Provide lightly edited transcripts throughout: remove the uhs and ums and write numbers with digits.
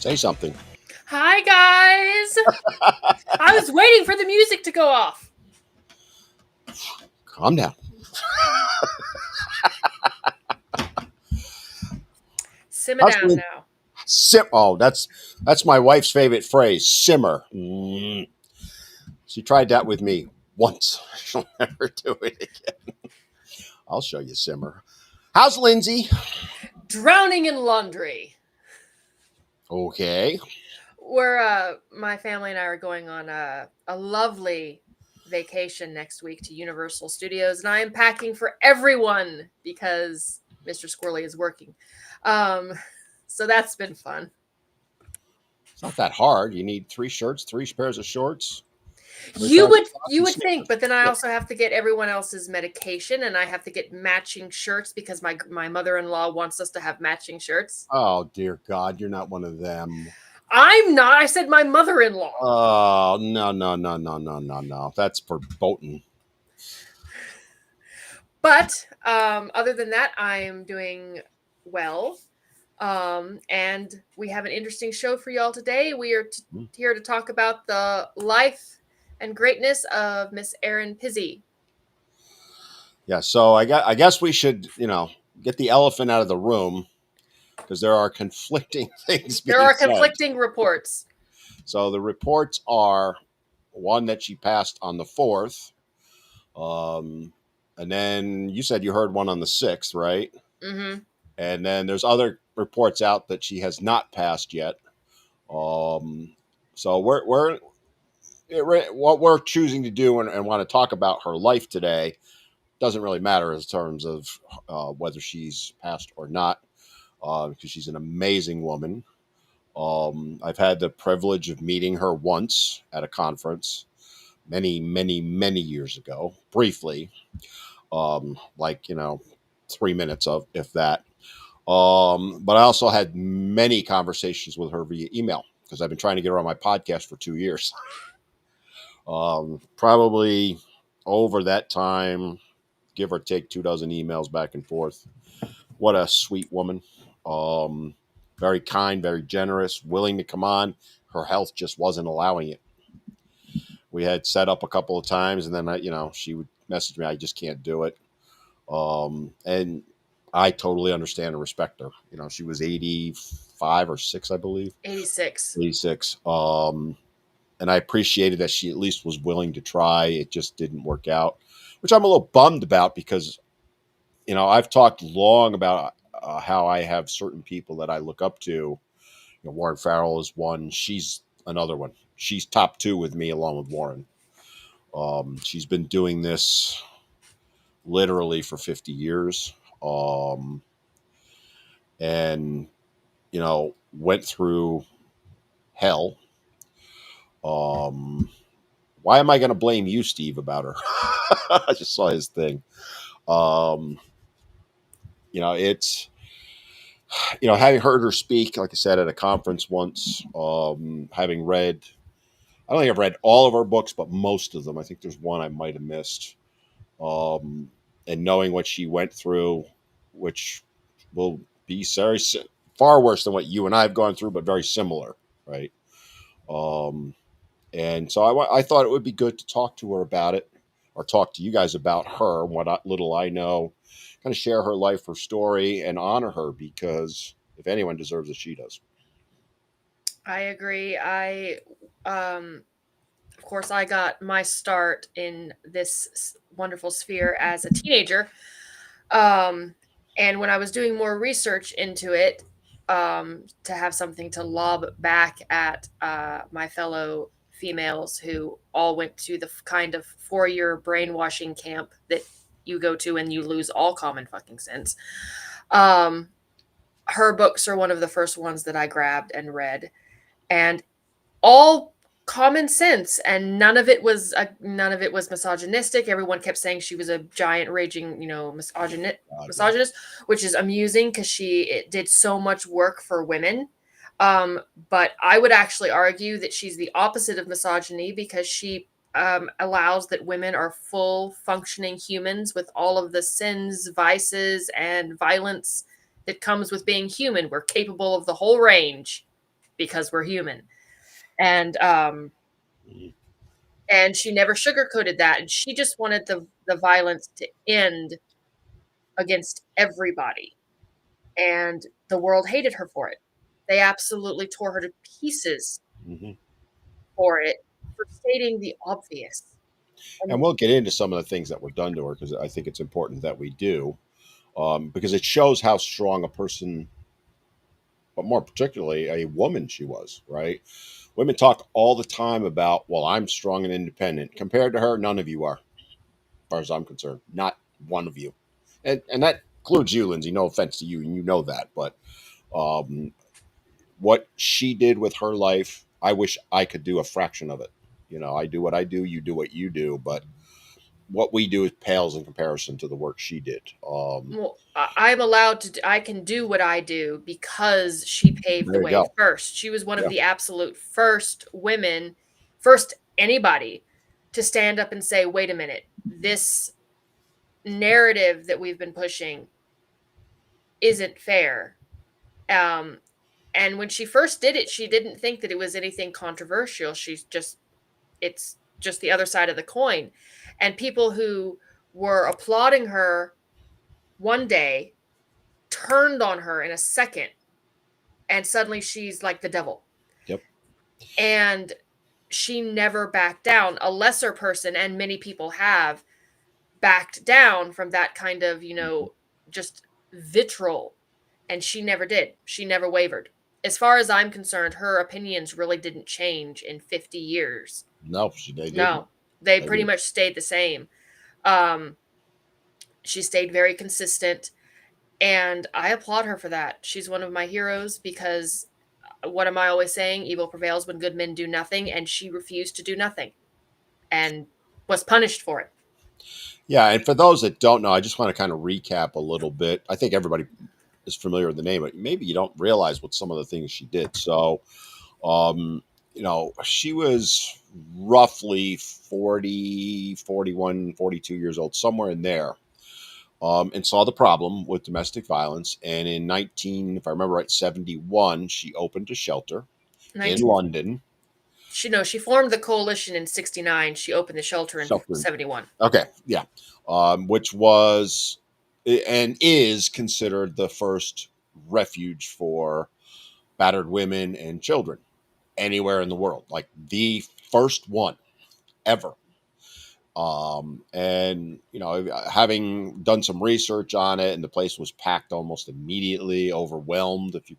Say something. Hi, guys. I was waiting for the music to go off. Calm down. Simmer down now. Oh, that's my wife's favorite phrase. Simmer. She tried that with me once. She'll never do it again. I'll show you simmer. How's Lindsay? Drowning in laundry. Okay. My family and I are going on a lovely vacation next week to Universal Studios, and I am packing for everyone because Mr. Squirrel is working. So that's been fun. It's not that hard. You need 3 shirts, 3 pairs of shorts. You would think, but then I also have to get everyone else's medication, and I have to get matching shirts because my mother-in-law wants us to have matching shirts. Oh, dear God, you're not one of them. I'm not. I said my mother-in-law. Oh, no. That's verboten. But other than that, I am doing well. And we have an interesting show for y'all today. We are here to talk about the life and greatness of Miss Erin Pizzey. Yeah, so I guess we should, get the elephant out of the room because there are conflicting things being There are said. conflicting reports. So the reports are one that she passed on the 4th. And then you said you heard one on the 6th, right? Mm-hmm. And then there's other reports out that she has not passed yet. So what we're choosing to do and want to talk about her life today doesn't really matter in terms of whether she's passed or not, because she's an amazing woman. I've had the privilege of meeting her once at a conference many, many, many years ago, briefly, 3 minutes of, if that. But I also had many conversations with her via email because I've been trying to get her on my podcast for 2 years. Probably over that time, give or take 24 emails back and forth. What a sweet woman. Very kind, very generous, willing to come on. Her health just wasn't allowing it. We had set up a couple of times, and then she would message me, I just can't do it. And I totally understand and respect her. She was 85 or 6, I believe. 86. 86. And I appreciated that she at least was willing to try. It just didn't work out, which I'm a little bummed about because, I've talked long about how I have certain people that I look up to. Warren Farrell is one. She's another one. She's top 2 with me along with Warren. She's been doing this literally for 50 years. And, went through hell. Why am I going to blame you, Steve, about her? I just saw his thing. It's, having heard her speak, like I said, at a conference once, having read, I don't think I've read all of her books, but most of them. I think there's one I might have missed. And knowing what she went through, which will be far worse than what you and I have gone through, but very similar, right? And so I thought it would be good to talk to her about it, or talk to you guys about her, what little I know, kind of share her life, her story, and honor her, because if anyone deserves it, she does. I agree. Of course, I got my start in this wonderful sphere as a teenager. And when I was doing more research into it, to have something to lob back at my fellow females who all went to the kind of 4-year brainwashing camp that you go to and you lose all common fucking sense. Her books are one of the first ones that I grabbed and read, and all common sense, and none of it was misogynistic. Everyone kept saying she was a giant raging, misogynist, which is amusing because she did so much work for women. But I would actually argue that she's the opposite of misogyny because she allows that women are full functioning humans with all of the sins, vices, and violence that comes with being human. We're capable of the whole range. because we're human. And Mhm. and she never sugarcoated that, and she just wanted the violence to end against everybody. And the world hated her for it. They absolutely tore her to pieces Mhm. for it, for stating the obvious. And And we'll get into some of the things that were done to her because I think it's important that we do, because it shows how strong a person, but more particularly a woman, she was. Right? Women talk all the time about, well, I'm strong and independent. Compared to her, none of you are, as far as I'm concerned. Not one of you, and that includes you, Lindsay. No offense to you, and you know that, but um, what she did with her life, I wish I could do a fraction of it. You know, I do what I do, you do what you do, but what we do pales in comparison to the work she did. well, I'm allowed to. I can do what I do because she paved the There you way go. first. She was one of Yeah. the absolute first women, first anybody to stand up and say, "Wait a minute, this narrative that we've been pushing isn't fair." Um, and when she first did it, she didn't think that it was anything controversial. She's just, it's just the other side of the coin. And people who were applauding her one day turned on her in a second, and suddenly she's like the devil. Yep. And she never backed down. A lesser person, and many people have backed down from that kind of, Mhm. just vitriol. And she never did. She never wavered. As far as I'm concerned, her opinions really didn't change in 50 years. No, they didn't. No, they They pretty didn't. much stayed the same. Um, she stayed very consistent, and I applaud her for that. She's one of my heroes because what am I always saying? Evil prevails when good men do nothing, and she refused to do nothing and was punished for it. Yeah, and for those that don't know, I just want to kind of recap a little bit. I think everybody is familiar with the name, but maybe you don't realize what some of the things she did. So, um, she was roughly 40, 41, 42 years old, somewhere in there, and saw the problem with domestic violence. And in 19, if I remember right, 71, she opened a shelter in 19, London. she formed the coalition in 69. She opened the shelter in Shelter. 71. Okay, yeah, which was and is considered the first refuge for battered women and children anywhere in the world, like the first one ever. And having done some research on it, and the place was packed almost immediately, overwhelmed, if you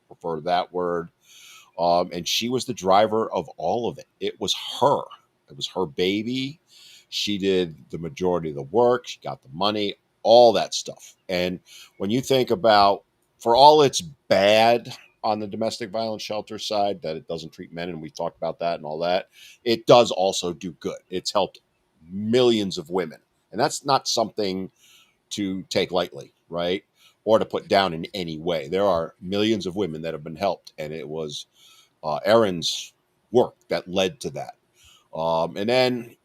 prefer that word. And she was the driver of all of it. It was her. It was her baby. She did the majority of the work. She got the money, all that stuff. And when you think about, for all its bad on the domestic violence shelter side, that it doesn't treat men, and we talked about that and all that, it does also do good. It's helped millions of women. And that's not something to take lightly, right? Or to put down in any way. There are millions of women that have been helped, and it was Erin's work that led to that. And then,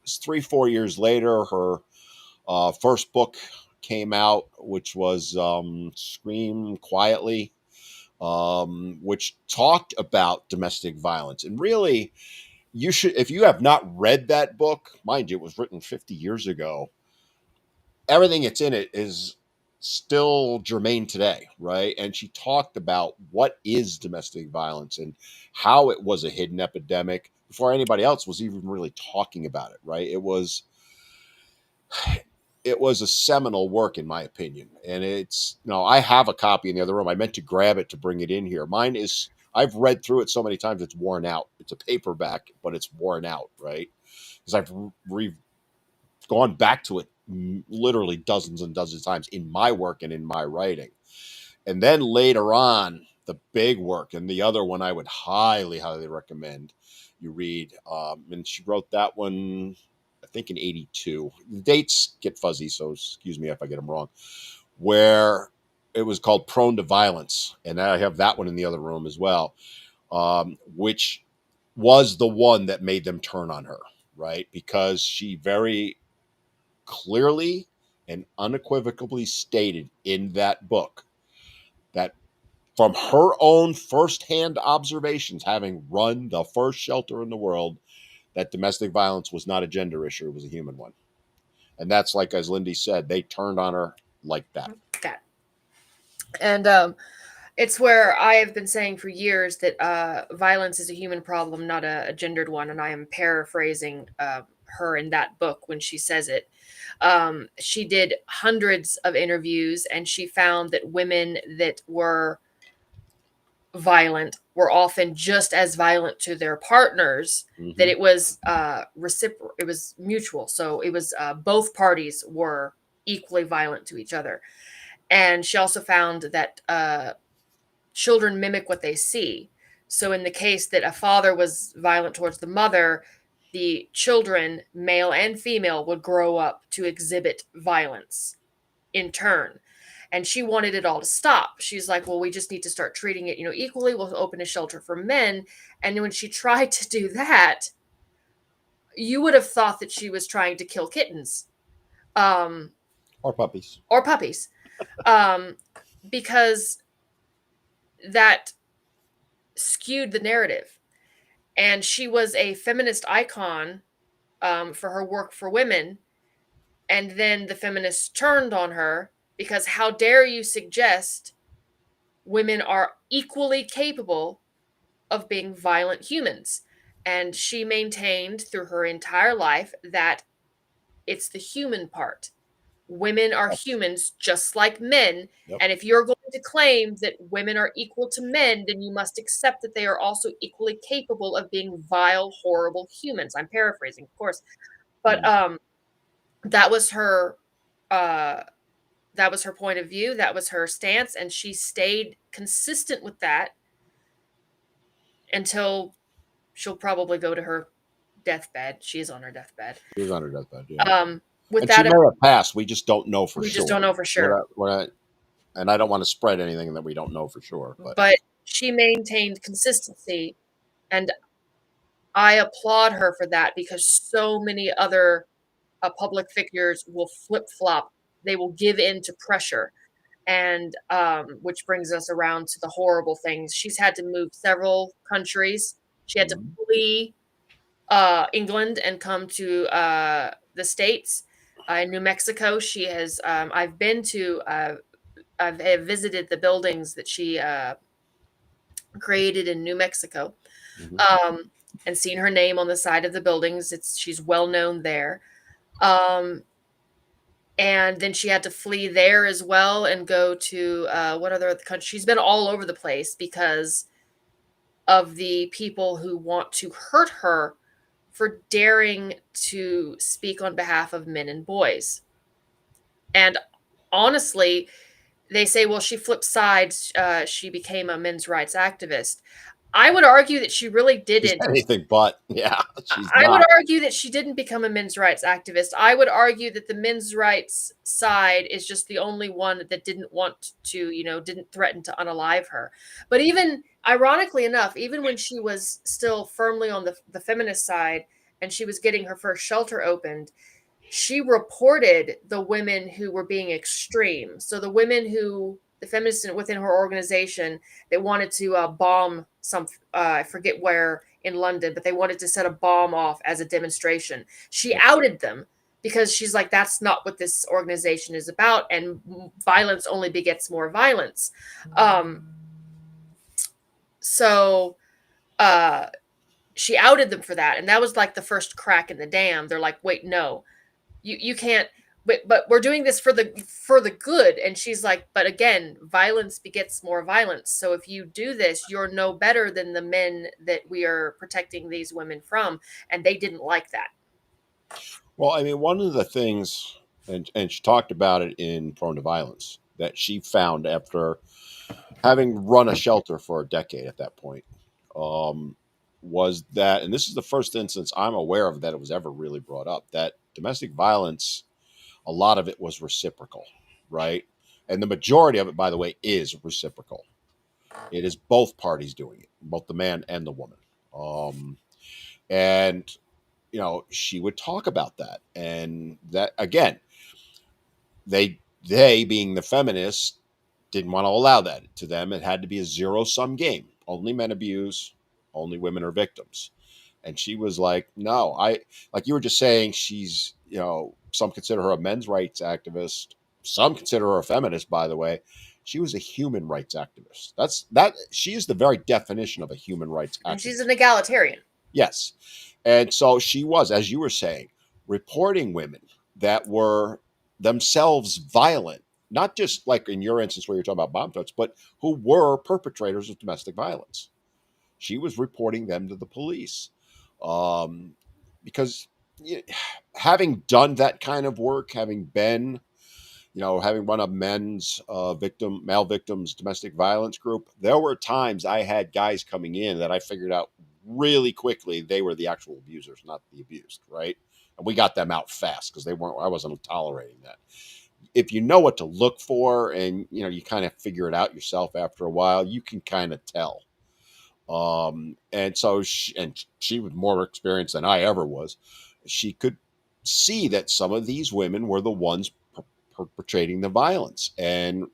3, 4 years later, her first book came out, which was Scream Quietly, which talked about domestic violence. And really, you should, if you have not read that book, mind you, it was written 50 years ago, everything that's in it is still germane today, right? And she talked about what is domestic violence and how it was a hidden epidemic before anybody else was even really talking about it, right? It was a seminal work in my opinion. And it's, I have a copy in the other room. I meant to grab it to bring it in here. Mine is, I've read through it so many times it's worn out. It's a paperback, but it's worn out, right? Because I've gone back to it literally dozens and dozens of times in my work and in my writing. And then later on, the big work, and the other one I would highly, highly recommend you read. And she wrote that one, I think, in 82. The dates get fuzzy, so excuse me if I get them wrong. Where it was called Prone to Violence. And I have that one in the other room as well, which was the one that made them turn on her, right? Because she very clearly and unequivocally stated in that book that from her own firsthand observations, having run the first shelter in the world, that domestic violence was not a gender issue, it was a human one. And that's like, as Lindy said, they turned on her like that. That. And it's where I have been saying for years that violence is a human problem, not a gendered one. And I am paraphrasing her in that book when she says it. She did hundreds of interviews, and she found that women that were violent were often just as violent to their partners. Mm-hmm. That it was reciprocal, it was mutual. So it was both parties were equally violent to each other. And she also found that children mimic what they see. So in the case that a father was violent towards the mother, the children, male and female, would grow up to exhibit violence in turn. And she wanted it all to stop. She's like, well, we just need to start treating it, equally. We'll open a shelter for men. And when she tried to do that, you would have thought that she was trying to kill kittens. Or puppies. Or puppies. Because that skewed the narrative. And she was a feminist icon for her work for women. And then the feminists turned on her because how dare you suggest women are equally capable of being violent humans? And she maintained through her entire life that it's the human part. Women are humans just like men. Yep. And if you're going to claim that women are equal to men, then you must accept that they are also equally capable of being vile, horrible humans. I'm paraphrasing, of course. But that was her point of view. That was her stance. And she stayed consistent with that until she'll probably go to her deathbed. She is on her deathbed. She was on her deathbed, yeah. With and that, she may have passed. We just don't know for we sure. just don't know for sure. And I don't want to spread anything that we don't know for sure. But she maintained consistency, and I applaud her for that because so many other public figures will flip-flop. They will give in to pressure, and which brings us around to the horrible things. She's had to move several countries. She had to flee England and come to the States. In New Mexico, she has. I've been to. I've visited the buildings that she created in New Mexico, and seen her name on the side of the buildings. She's well known there. And then she had to flee there as well and go to what other countries? She's been all over the place because of the people who want to hurt her for daring to speak on behalf of men and boys. And honestly, they say, well, she flipped sides. She became a men's rights activist. I would argue that she really didn't. Anything but, yeah. I would argue that she didn't become a men's rights activist. I would argue that the men's rights side is just the only one that didn't want to, didn't threaten to unalive her. But even, ironically enough, even when she was still firmly on the feminist side and she was getting her first shelter opened, she reported the women who were being extreme. So the women the feminists within her organization, they wanted to bomb I forget where in London, but they wanted to set a bomb off as a demonstration. She outed them because she's like, that's not what this organization is about. And violence only begets more violence. So she outed them for that. And that was like the first crack in the dam. They're like, wait, no, you can't, but we're doing this for the good. And she's like, but again, violence begets more violence. So if you do this, you're no better than the men that we are protecting these women from. And they didn't like that. Well, I mean, one of the things, and she talked about it in Prone to Violence, that she found after having run a shelter for a decade at that point, was that, and this is the first instance I'm aware of that it was ever really brought up, that domestic violence, a lot of it was reciprocal, right? And the majority of it, by the way, is reciprocal. It is both parties doing it, both the man and the woman. And, she would talk about that. And that, again, they being the feminists, didn't want to allow that to them. It had to be a zero sum game. Only men abuse, only women are victims. And she was like, no, like you were just saying, she's, some consider her a men's rights activist. Some consider her a feminist, by the way. She was a human rights activist. She is the very definition of a human rights And she's activist. an egalitarian. Yes. And so she was, as you were saying, reporting women that were themselves violent, not just like in your instance where you're talking about bomb threats, but who were perpetrators of domestic violence. She was reporting them to the police. Um, because having done that kind of work, having been, having run a men's male victims domestic violence group, there were times I had guys coming in that I figured out really quickly they were the actual abusers, not the abused, right? And we got them out fast because I wasn't tolerating that. If you know what to look for and you kind of figure it out yourself after a while, you can kind of tell. And so she was more experienced than I ever was. She could see that some of these women were the ones perpetrating the violence and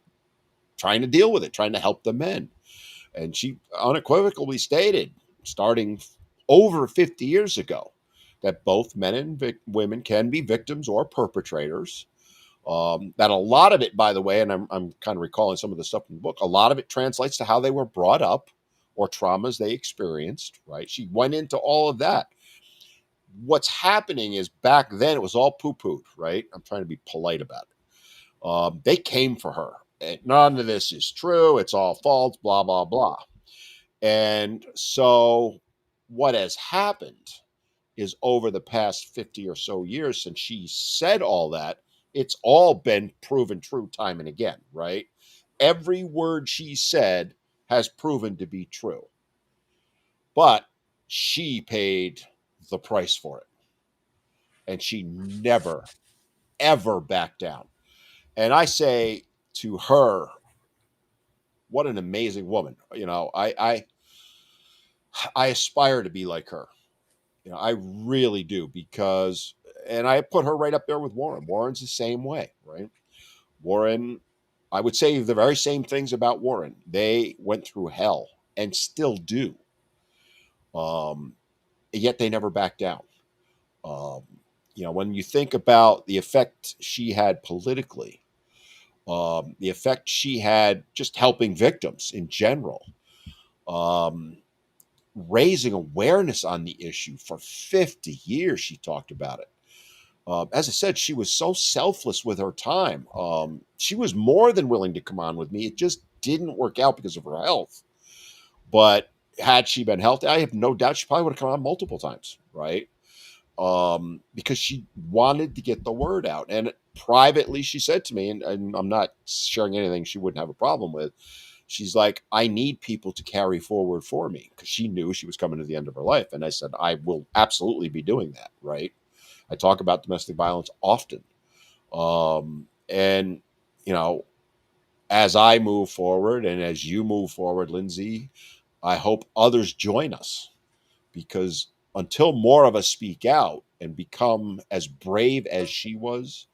trying to deal with it, trying to help the men. And she unequivocally stated, starting over 50 years ago, that both men and women can be victims or perpetrators. That a lot of it, by the way, and I'm kind of recalling some of the stuff in the book, a lot of it translates to how they were brought up or traumas they experienced, right? She went into all of that. What's happening is back then it was all poo-pooed, right? I'm trying to be polite about it. They came for her. And none of this is true. It's all false, blah, blah, blah. And so what has happened is over the past 50 or so years since she said all that, it's all been proven true time and again, right? Every word she said has proven to be true. But she paid the price for it. And she never, ever backed down. And I say to her, what an amazing woman. I aspire to be like her. I really do because, and I put her right up there with Warren. Warren's the same way, right? Warren, I would say the very same things about Warren. They went through hell and still do. Um, Yet they never back down. Um, when you think about the effect she had politically, the effect she had just helping victims in general, um, raising awareness on the issue for 50 years, she talked about it. As I said, she was so selfless with her time. She was more than willing to come on with me. It just didn't work out because of her health. But had she been healthy, I have no doubt she probably would have come on multiple times, right? Because she wanted to get the word out. And privately, she said to me, and I'm not sharing anything she wouldn't have a problem with. She's like, I need people to carry forward for me because she knew she was coming to the end of her life. And I said, I will absolutely be doing that, right? I talk about domestic violence often. And, you know, as I move forward and as you move forward, Lindsay, I hope others join us because until more of us speak out and become as brave as she was,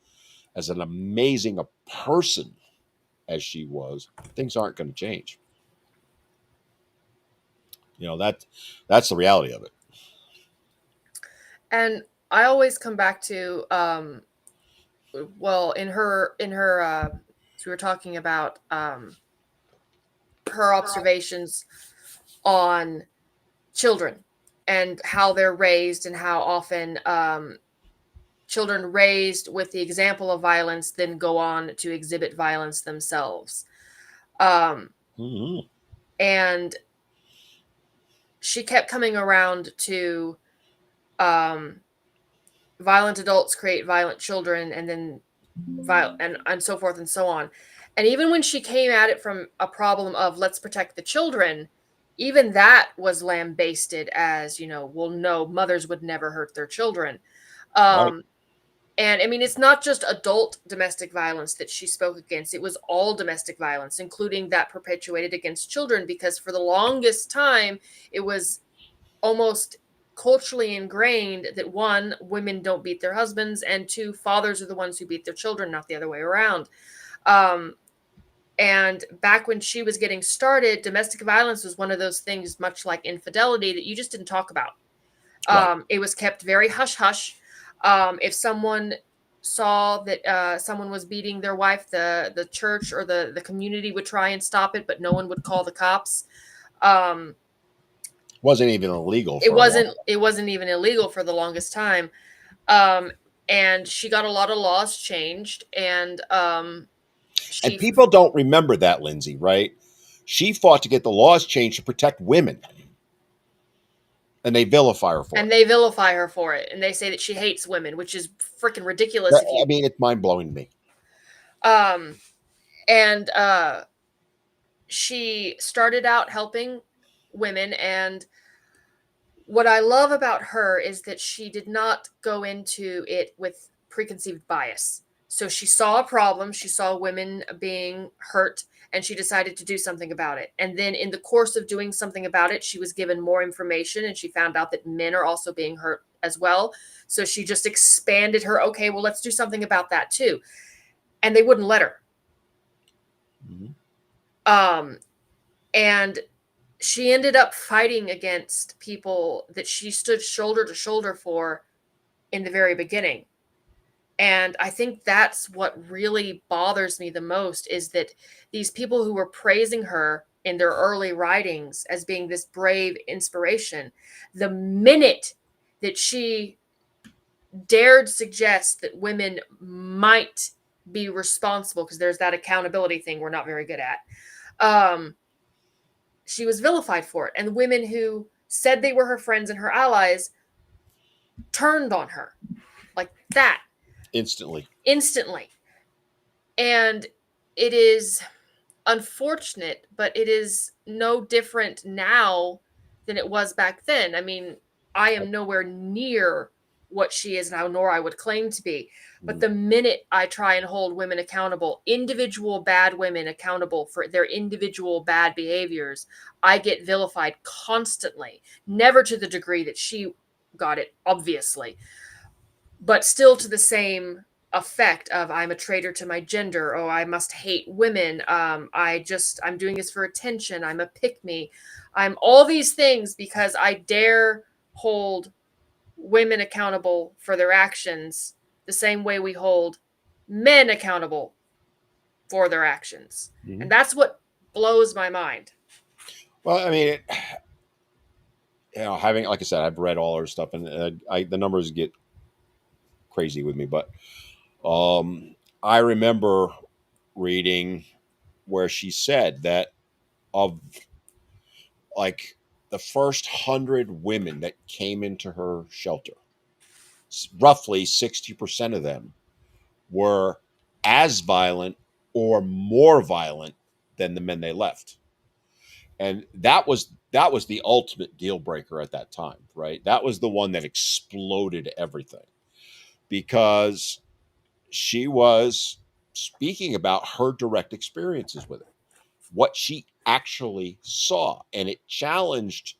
as an amazing a person as she was, things aren't going to change. That's the reality of it. And I always come back to well, in her so we were talking about her observations on children and how they're raised and how often children raised with the example of violence then go on to exhibit violence themselves. Um, Mm-hmm. and she kept coming around to um, violent adults create violent children, and then and so forth and so on. And even when she came at it from a problem of let's protect the children, even that was lambasted as, well, no, mothers would never hurt their children. Right. Um, and I mean, it's not just adult domestic violence that she spoke against. It was all domestic violence, including that perpetuated against children, because for the longest time, it was almost culturally ingrained that one, women don't beat their husbands, and two, fathers are the ones who beat their children, not the other way around. Um, And back when she was getting started, domestic violence was one of those things, much like infidelity, that you just didn't talk about. Right. It was kept very hush hush. If someone saw that someone was beating their wife, the church or the community would try and stop it, but no one would call the cops. Um, Wasn't even illegal it for a long wasn't time. it wasn't even illegal for the longest time. Um, and she got a lot of laws changed, and And she people don't remember that, Lindsay, right? She fought to get the laws changed to protect women, and they vilify her for and it. they vilify her for it, and they say that she hates women, which is freaking ridiculous. If I you mean, it's mind blowing to me. um and she started out helping women, and what I love about her is that she did not go into it with preconceived bias. So she saw a problem, she saw women being hurt, and she decided to do something about it. And then in the course of doing something about it, she was given more information, and she found out that men are also being hurt as well. So she just expanded her, okay, well, let's do something about that too. And they wouldn't let her. Mhm. Um, and she ended up fighting against people that she stood shoulder to shoulder for in the very beginning. And I think that's what really bothers me the most, is that these people who were praising her in their early writings as being this brave inspiration, the minute that she dared suggest that women might be responsible, because there's that accountability thing we're not very good at, um, she was vilified for it. And women who said they were her friends and her allies turned on her like that Instantly. instantly. And it is unfortunate, but it is no different now than it was back then. I mean, I am nowhere near what she is now, nor I would claim to be. But Mhm. the minute I try and hold women accountable, individual bad women accountable for their individual bad behaviors, I get vilified constantly. Never to the degree that she got it, obviously, but still to the same effect of I'm a traitor to my gender. Oh, I must hate women. I'm doing this for attention. I'm a pick me. I'm all these things because I dare hold women accountable for their actions the same way we hold men accountable for their actions. And Mhm. that's what blows my mind. Well, I mean, having, like I said, I've read all her stuff, and the numbers get crazy with me. But I remember reading where she said that of like the first 100 women that came into her shelter, roughly 60% of them were as violent or more violent than the men they left. And that was the ultimate deal breaker at that time, right? That was the one that exploded everything, because she was speaking about her direct experiences with it, what she actually saw, and it challenged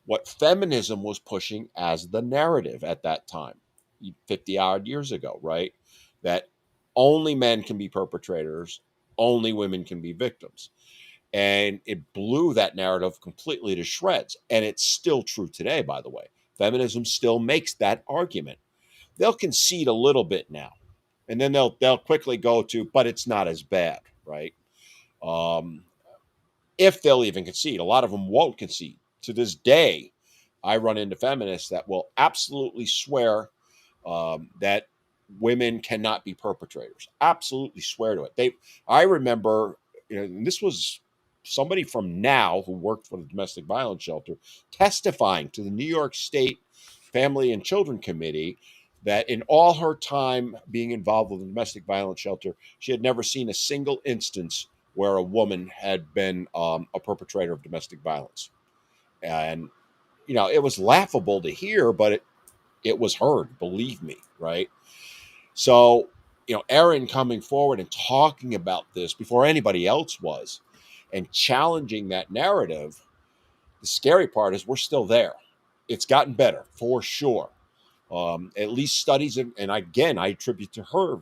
what feminism was pushing as the narrative at that time, 50 odd years ago, right? That only men can be perpetrators, only women can be victims. And it blew that narrative completely to shreds. And it's still true today, by the way. Feminism still makes that argument. They'll concede a little bit now, and then they'll quickly go to, but it's not as bad, right? Um, if they'll even concede. A lot of them won't concede. To this day, I run into feminists that will absolutely swear that women cannot be perpetrators. Absolutely swear to it. I remember, and this was somebody from now who worked for the domestic violence shelter testifying to the New York State Family and Children Committee that in all her time being involved with the domestic violence shelter, she had never seen a single instance where a woman had been a perpetrator of domestic violence. And, it was laughable to hear, but it was heard, believe me, right? So, Erin coming forward and talking about this before anybody else was and challenging that narrative, the scary part is we're still there. It's gotten better for sure. At least studies, and again, I attribute to her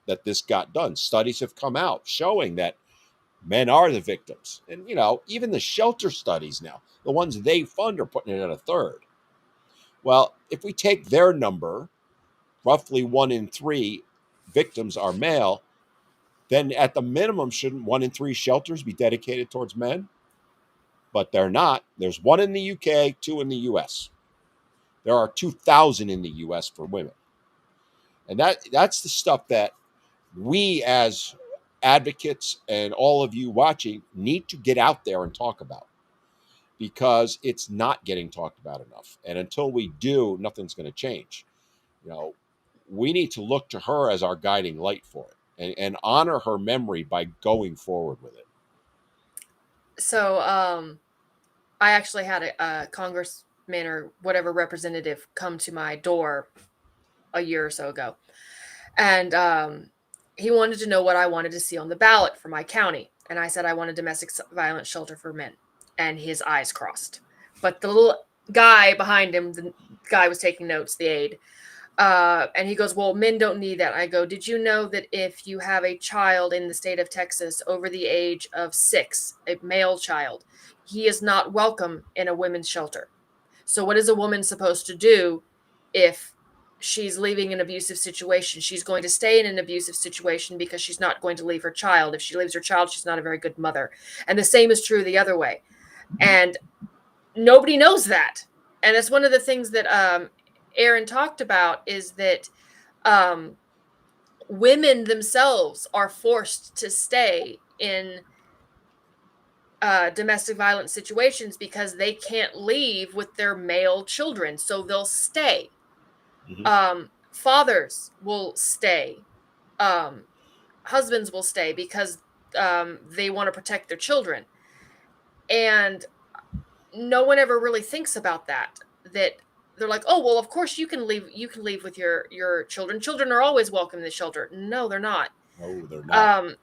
that this got done. Studies have come out showing that Men are the victims. And, even the shelter studies now, the ones they fund are putting it at a third. Well, if we take their number, roughly 1 in 3 victims are male, then at the minimum, shouldn't 1 in 3 shelters be dedicated towards men? But they're not. There's one in the UK, two in the US. There are 2,000 in the US for women. And that's the stuff that we as advocates and all of you watching need to get out there and talk about, because it's not getting talked about enough. And until we do, nothing's going to change. You know, we need to look to her as our guiding light for it, and honor her memory by going forward with it. So, I actually had a congressman or whatever representative come to my door a year or so ago, and he wanted to know what I wanted to see on the ballot for my county, and I said I want a domestic violence shelter for men, and his eyes crossed. But the little guy behind him, the guy was taking notes, the aide, and he goes, "Well, men don't need that." I go, "Did you know that if you have a child in the state of Texas over the age of 6, a male child, he is not welcome in a women's shelter? So, what is a woman supposed to do if she's leaving an abusive situation? She's going to stay in an abusive situation because she's not going to leave her child. If she leaves her child, she's not a very good mother. And the same is true the other way." And nobody knows that. And that's one of the things that Erin talked about, is that um, women themselves are forced to stay in domestic violence situations because they can't leave with their male children, so they'll stay. Fathers will stay. Um, Husbands will stay because they want to protect their children. And no one ever really thinks about that. That they're like, "Oh, well, of course you can leave. You can leave with your children. Children are always welcome in the shelter." No, they're not. No, they're not.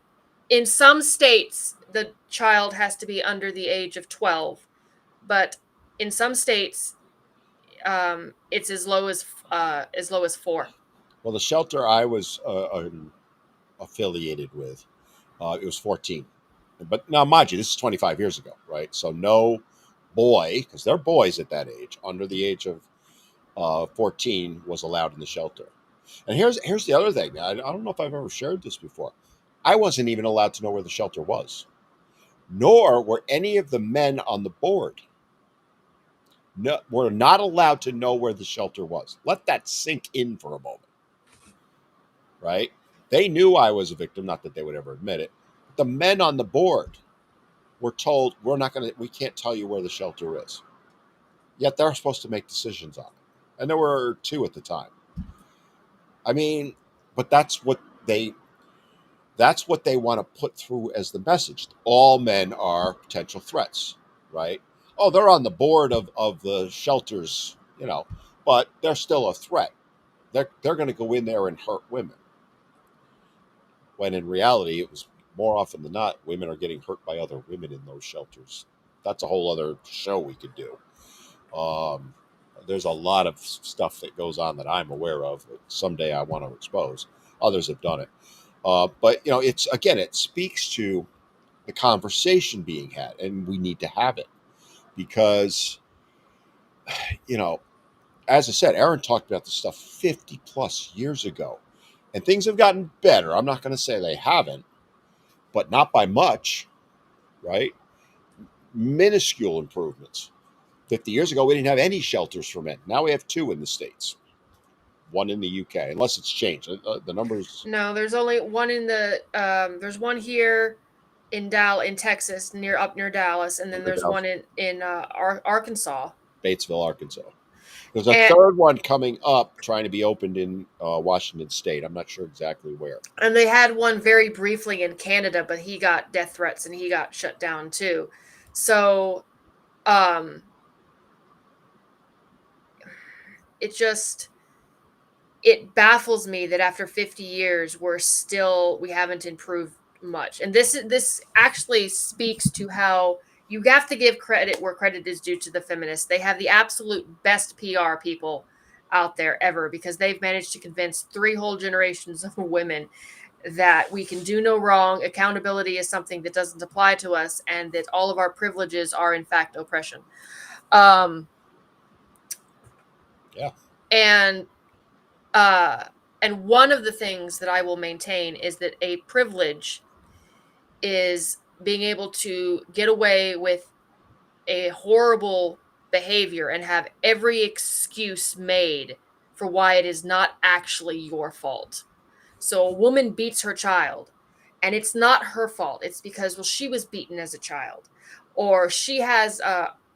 In some states, the child has to be under the age of 12, but in some states, it's as low as 4. Well, the shelter I was affiliated with, it was 14. But now, mind you, this is 25 years ago, right? So no boy, because they're boys at that age, under the age of 14, was allowed in the shelter. And here's the other thing. I don't know if I've ever shared this before. I wasn't even allowed to know where the shelter was, nor were any of the men on the board. No, were not allowed to know where the shelter was. Let that sink in for a moment, right? They knew I was a victim, not that they would ever admit it. The men on the board were told, we can't tell you where the shelter is. Yet they're supposed to make decisions on it. And there were 2 at the time. I mean, but that's what they want to put through as the message. All men are potential threats, right? Oh, they're on the board of the shelters, but they're still a threat. They're going to go in there and hurt women. When in reality, it was more often than not, women are getting hurt by other women in those shelters. That's a whole other show we could do. There's a lot of stuff that goes on that I'm aware of that someday I want to expose. Others have done it. But it speaks to the conversation being had, and we need to have it because, as I said, Erin talked about this stuff 50 plus years ago, and things have gotten better. I'm not going to say they haven't, but not by much, right? Minuscule improvements. 50 years ago, we didn't have any shelters for men. Now we have 2 in the States, 1 in the UK, unless it's changed. The numbers. No, there's only one in the. There's one here in Texas, near Dallas, and then there's one in Arkansas. Batesville, Arkansas. There's a And, third one coming up, trying to be opened in Washington State. I'm not sure exactly where. and they had one very briefly in Canada, but he got death threats and he got shut down too. So, um, it baffles me that after 50 years we haven't improved much. And this actually speaks to how you have to give credit where credit is due to the feminists. They have the absolute best PR people out there ever, because they've managed to convince 3 whole generations of women that we can do no wrong, accountability is something that doesn't apply to us, and that all of our privileges are in fact oppression. Um, Yeah. and uh, and one of the things that I will maintain is that a privilege is being able to get away with a horrible behavior and have every excuse made for why it is not actually your fault. So a woman beats her child, and it's not her fault. It's because, well, she was beaten as a child, or she has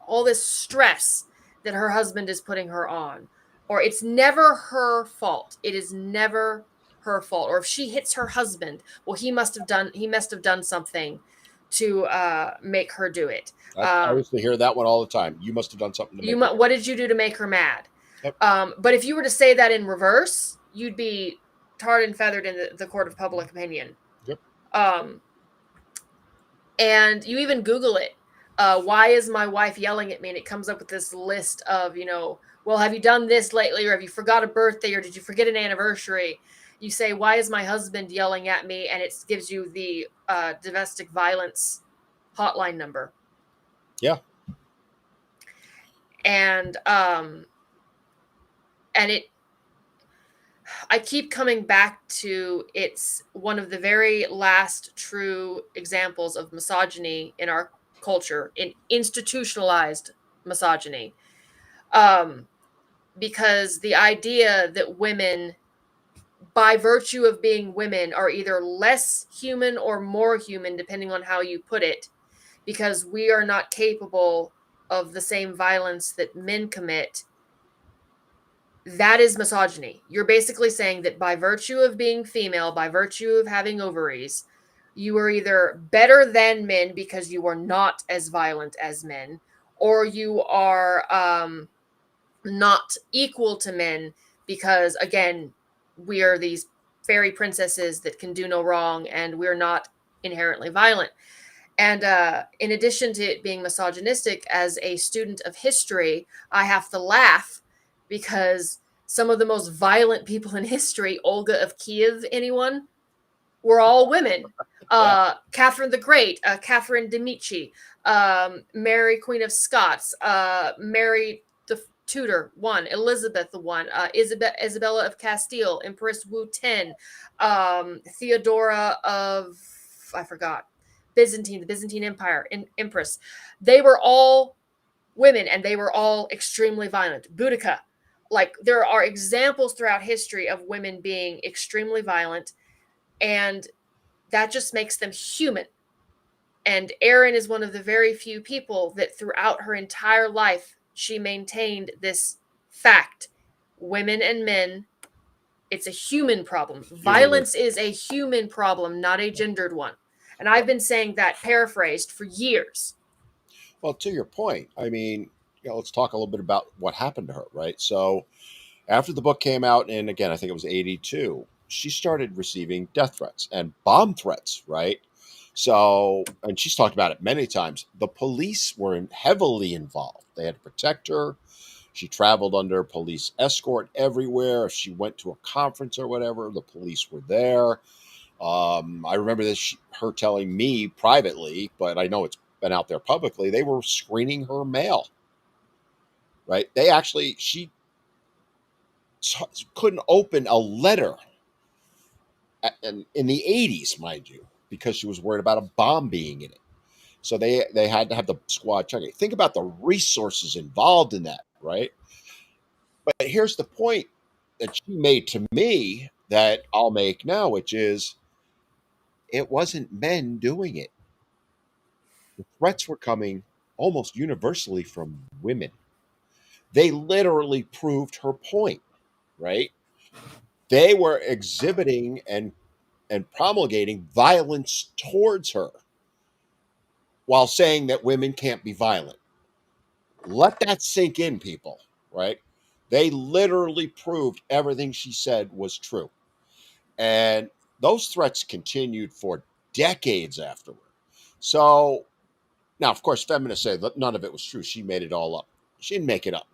all this stress that her husband is putting her on, or it's never her fault. It is never her fault. Or if she hits her husband, well, he must have done something to make her do it. I used to hear that one all the time. You must have done something to make her. What did you do to make her mad? Yep. But if you were to say that in reverse, you'd be tarred and feathered in the court of public opinion. Yep. Um, and you even Google it. Why is my wife yelling at me? And it comes up with this list of, well, have you done this lately, or have you forgot a birthday, or did you forget an anniversary? You say, why is my husband yelling at me? And it gives you the domestic violence hotline number. Yeah. And I keep coming back to, it's one of the very last true examples of misogyny in our culture, in institutionalized misogyny. Because the idea that women, by virtue of being women, are either less human or more human, depending on how you put it, because we are not capable of the same violence that men commit, that is misogyny. You're basically saying that by virtue of being female, by virtue of having ovaries, you are either better than men because you are not as violent as men, or you are not equal to men because, again, we are these fairy princesses that can do no wrong, and we're not inherently violent. And in addition to it being misogynistic, as a student of history, I have to laugh because some of the most violent people in history, Olga of Kiev, anyone, were all women. Yeah. Catherine the Great, Catherine de' Medici, Mary Queen of Scots, Mary the Tudor, one, Elizabeth the one, Isabella of Castile, Empress Wu Ten, Theodora of, I forgot, the Byzantine Empire, Empress. They were all women, and they were all extremely violent. Boudica, like, there are examples throughout history of women being extremely violent, and that just makes them human. And Erin is one of the very few people that throughout her entire life, she maintained this fact: women and men, it's a human problem. Human. Violence is a human problem, not a gendered one. And I've been saying that, paraphrased, for years. Well, to your point, I mean, let's talk a little bit about what happened to her, right? So after the book came out, and again, I think it was 82, she started receiving death threats and bomb threats, right? So, and she's talked about it many times. The police were heavily involved. They had to protect her. She traveled under police escort everywhere. If she went to a conference or whatever, the police were there. I remember this, her telling me privately, but I know it's been out there publicly. They were screening her mail, right? They actually, she couldn't open a letter in the 80s, mind you, because she was worried about a bomb being in it. So they had to have the squad check it. Think about the resources involved in that, right? But here's the point that she made to me that I'll make now, which is it wasn't men doing it. The threats were coming almost universally from women. They literally proved her point, right? They were exhibiting and promulgating violence towards her while saying that women can't be violent. Let that sink in, people, right? They literally proved everything she said was true. And those threats continued for decades afterward. So now, of course, feminists say that none of it was true. She made it all up. She didn't make it up.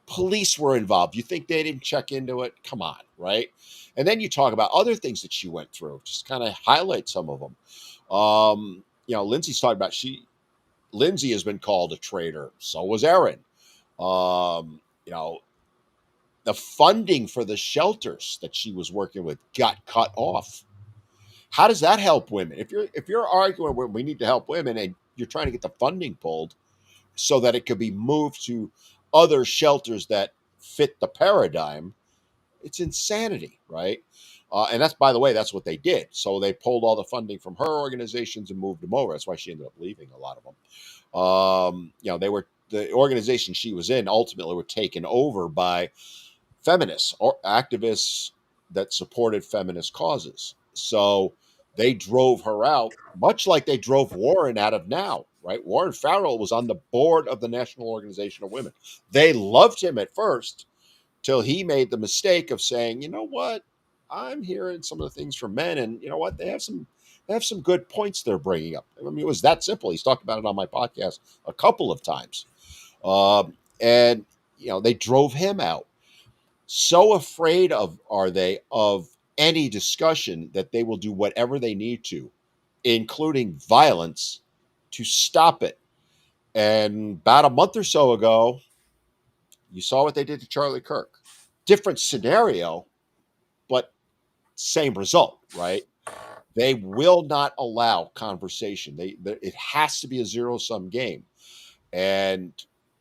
Police were involved. You think they didn't check into it? Come on, right? And then you talk about other things that she went through. Just kind of highlight some of them. Lindsay's talking about Lindsay has been called a traitor. So was Erin. Um, you know, the funding for the shelters that she was working with got cut off. How does that help women? If you're arguing where we need to help women and you're trying to get the funding pulled so that it could be moved to other shelters that fit the paradigm, it's insanity, right? And that's, by the way, that's what they did. So they pulled all the funding from her organizations and moved them over. That's why she ended up leaving a lot of them. They were the organization she was in ultimately were taken over by feminists or activists that supported feminist causes. So they drove her out, much like they drove Warren out of now, right? Warren Farrell was on the board of the National Organization of Women. They loved him at first till he made the mistake of saying, you know what? I'm hearing some of the things from men, and you know what? They have some good points they're bringing up. I mean, it was that simple. He's talked about it on my podcast a couple of times, and they drove him out. So afraid are they of any discussion that they will do whatever they need to, including violence, to stop it. And about a month or so ago, you saw what they did to Charlie Kirk. Different scenario, but same result, right? They will not allow conversation. It has to be a zero sum game, and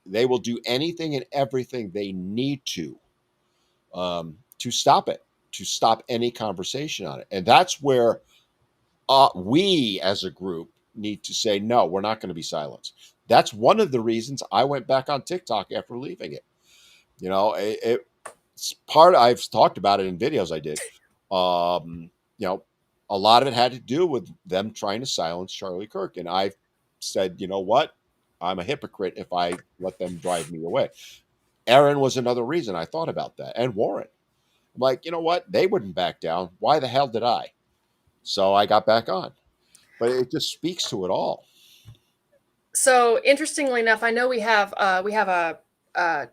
they will do anything and everything they need to stop it, to stop any conversation on it. And that's where we as a group need to say, no, we're not going to be silenced. That's one of the reasons I went back on TikTok after leaving it. It's part, I've talked about it in videos I did. A lot of it had to do with them trying to silence Charlie Kirk. And I said, you know what? I'm a hypocrite if I let them drive me away. Erin was another reason I thought about that. And Warren. I'm like, you know what? They wouldn't back down. Why the hell did I? So I got back on. But it just speaks to it all. So interestingly enough, I know we have a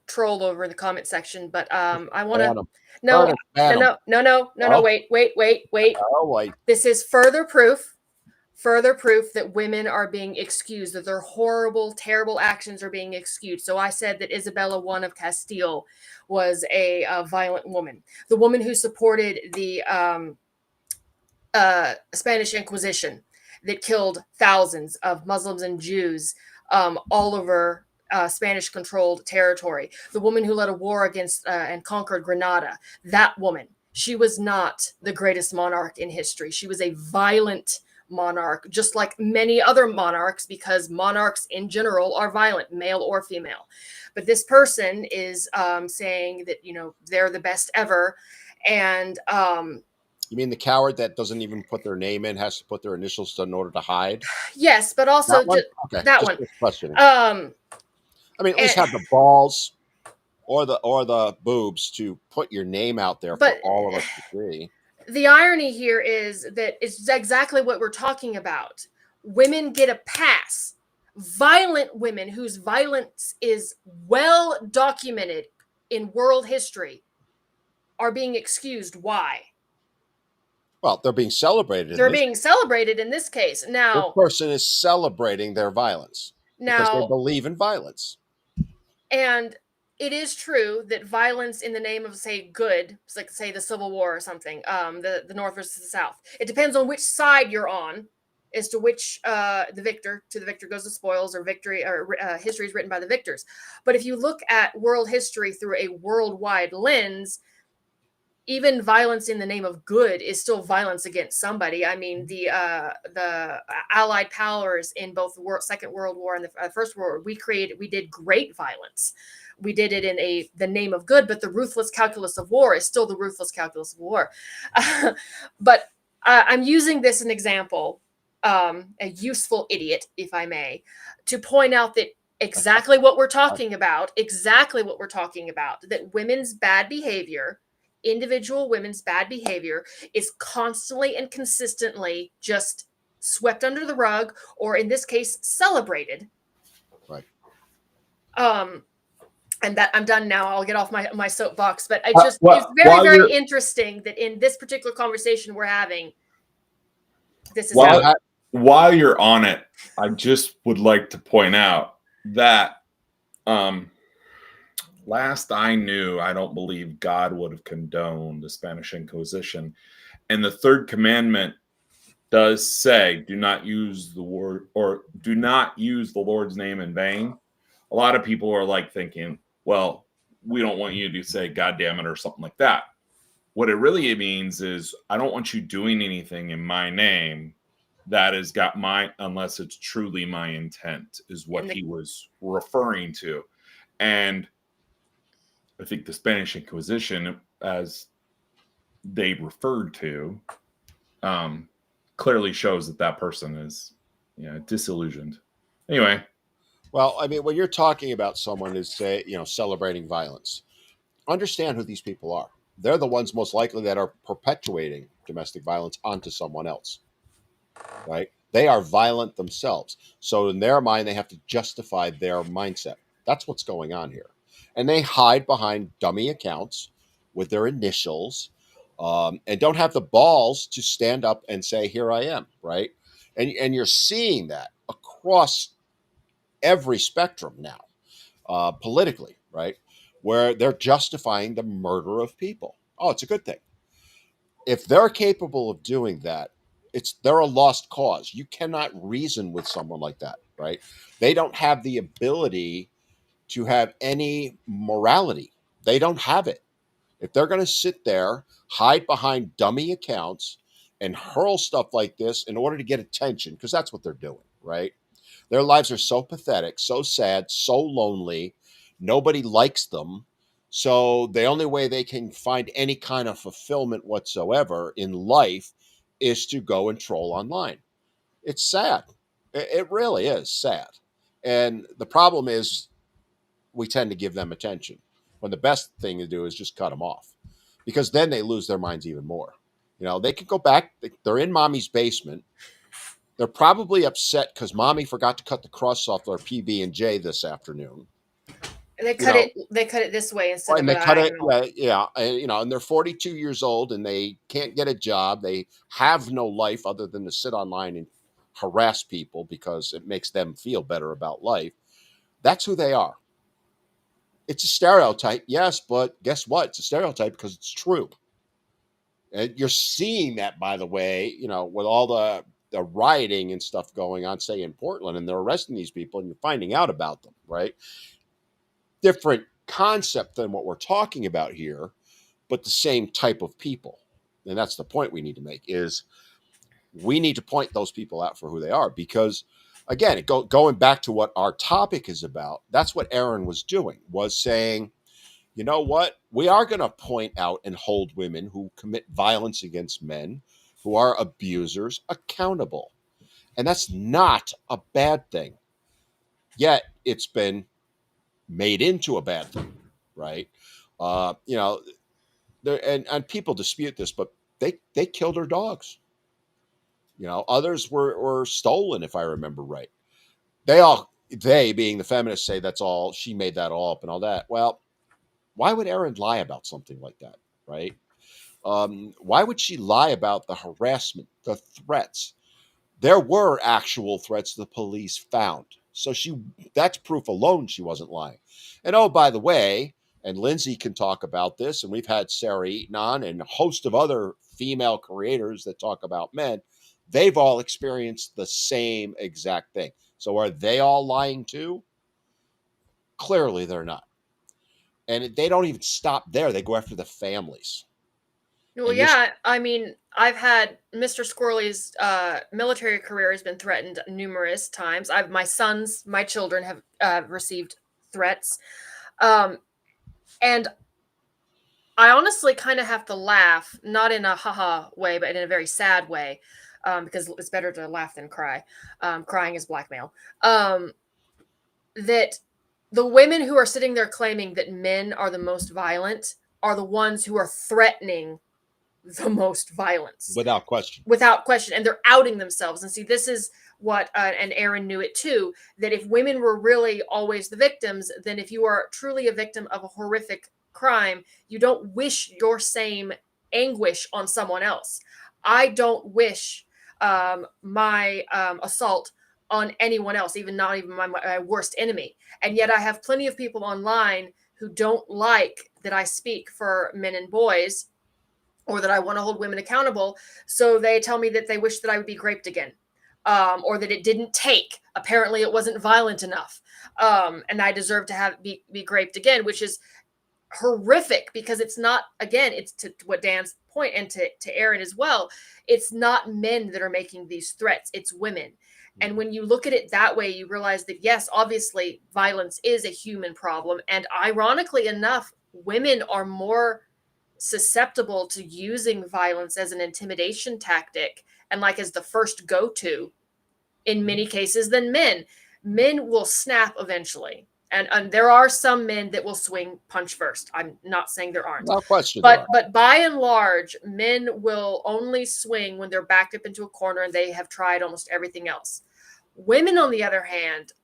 troll over in the comment section, but I want to. Ban 'em. No, Burn 'em. no, Ban 'em. no, no, no, no, no. Oh, Wait. oh, wait. This is further proof that women are being excused, that their horrible, terrible actions are being excused. So I said that Isabella I of Castile was a violent woman, the woman who supported the Spanish Inquisition that killed thousands of Muslims and Jews all over Spanish controlled territory. The woman who led a war against and conquered Granada, that woman, she was not the greatest monarch in history. She was a violent monarch, just like many other monarchs, because monarchs in general are violent, male or female. But this person is saying that, they're the best ever. And You mean the coward that doesn't even put their name in, has to put their initials in order to hide? yes, but also That one? Okay. that Just one. questioning. Um, I mean, at least and, have the balls or the boobs to put your name out there for but all of us to see. the irony here is that it's exactly what we're talking about. Women get a pass. Violent women whose violence is well documented in world history are being excused. Why? Well, they're being celebrated in They're this. being celebrated in this case. This Now, person is celebrating their violence because they now, believe in violence. and it is true that violence in the name of, say, good, like say the Civil War or something, the North versus the South. It depends on which side you're on, as to which the victor goes the spoils, or victory, or history is written by the victors. But if you look at world history through a worldwide lens, even violence in the name of good is still violence against somebody. I mean, the Allied powers in both the Second World War and the First World War, we did great violence. We did it in the name of good, but the ruthless calculus of war is still the ruthless calculus of war. But I'm using this as an example, a useful idiot, if I may, to point out that exactly what we're talking about, that women's bad behavior, individual women's bad behavior, is constantly and consistently just swept under the rug, or in this case, celebrated. Right. And that I'm done now. I'll get off my soapbox. But it's Well, very, very interesting that in this particular conversation we're having, this is while happening. while you're on it, I just would like to point out that um, last I knew, I don't believe God would have condoned the Spanish Inquisition, and the third commandment does say, "Do not use the word or do not use the Lord's name in vain." A lot of people are like thinking, "Well, we don't want you to say God damn it or something like that." What it really means is, I don't want you doing anything in my name that has got my, unless it's truly my intent, is what he was referring to. And I think the Spanish Inquisition, as they referred to, clearly shows that that person is, disillusioned. Anyway. Well, I mean, when you're talking about someone who's, say, celebrating violence, understand who these people are. They're the ones most likely that are perpetuating domestic violence onto someone else, right? They are violent themselves. So in their mind, they have to justify their mindset. That's what's going on here. And they hide behind dummy accounts with their initials, and don't have the balls to stand up and say, here I am, right? And you're seeing that across every spectrum now, politically, right? Where they're justifying the murder of people. Oh, it's a good thing. If they're capable of doing that, they're a lost cause. You cannot reason with someone like that, right? They don't have the ability to have any morality. They don't have it. If they're going to sit there, hide behind dummy accounts, and hurl stuff like this in order to get attention, because that's what they're doing, right? Their lives are so pathetic, so sad, so lonely. Nobody likes them. So the only way they can find any kind of fulfillment whatsoever in life is to go and troll online. It's sad. It really is sad. And the problem is we tend to give them attention when the best thing to do is just cut them off, because then they lose their minds even more. They could go back. They're in mommy's basement. They're probably upset because mommy forgot to cut the cross off their PB and J this afternoon. They cut it. They cut it this way instead of And they cut it. diagonal. Yeah, and they're 42 years old and they can't get a job. They have no life other than to sit online and harass people because it makes them feel better about life. That's who they are. It's a stereotype, yes, but guess what? It's a stereotype because it's true. And you're seeing that, by the way, with all the rioting and stuff going on, say in Portland, and they're arresting these people, and you're finding out about them, right? Different concept than what we're talking about here, but the same type of people. And that's the point we need to make, is we need to point those people out for who they are, because again, going back to what our topic is about, that's what Erin was doing, was saying, you know what? We are going to point out and hold women who commit violence against men, who are abusers, accountable. And that's not a bad thing. Yet it's been made into a bad thing, right? Uh, you know, and people dispute this, but they killed her dogs. Others were stolen, if I remember right. They being the feminists, say that's all, she made that all up and all that. Well, why would Erin lie about something like that, right? Why would she lie about the harassment, the threats? There were actual threats the police found. So that's proof alone she wasn't lying. And oh, by the way, and Lindsay can talk about this, and we've had Sarah Eaton on and a host of other female creators that talk about men. They've all experienced the same exact thing. So are they all lying too? Clearly they're not. And they don't even stop there. They go after the families. Well, yeah. I mean, I've had Mr. Squirrely's military career has been threatened numerous times. My children have received threats, and I honestly kind of have to laugh, not in a haha way, but in a very sad way, because it's better to laugh than cry. Crying is blackmail. That the women who are sitting there claiming that men are the most violent are the ones who are threatening the most violence. Without question. Without question. And they're outing themselves. And see, this is what, and Erin knew it too, that if women were really always the victims, then if you are truly a victim of a horrific crime, you don't wish your same anguish on someone else. I don't wish my assault on anyone else, even not even my worst enemy. And yet I have plenty of people online who don't like that I speak for men and boys, or that I want to hold women accountable. So they tell me that they wish that I would be raped again, or that it didn't take. Apparently, it wasn't violent enough, and I deserve to be raped again, which is horrific, because it's not, again, it's to what Dan's point, and to Erin as well, it's not men that are making these threats, it's women. And when you look at it that way, you realize that yes, obviously violence is a human problem, and ironically enough, women are more susceptible to using violence as an intimidation tactic, and like as the first go-to in many cases, than men. Men will snap eventually. And there are some men that will swing punch first. I'm not saying there aren't. No question. But by and large, men will only swing when they're backed up into a corner and they have tried almost everything else. Women, on the other hand,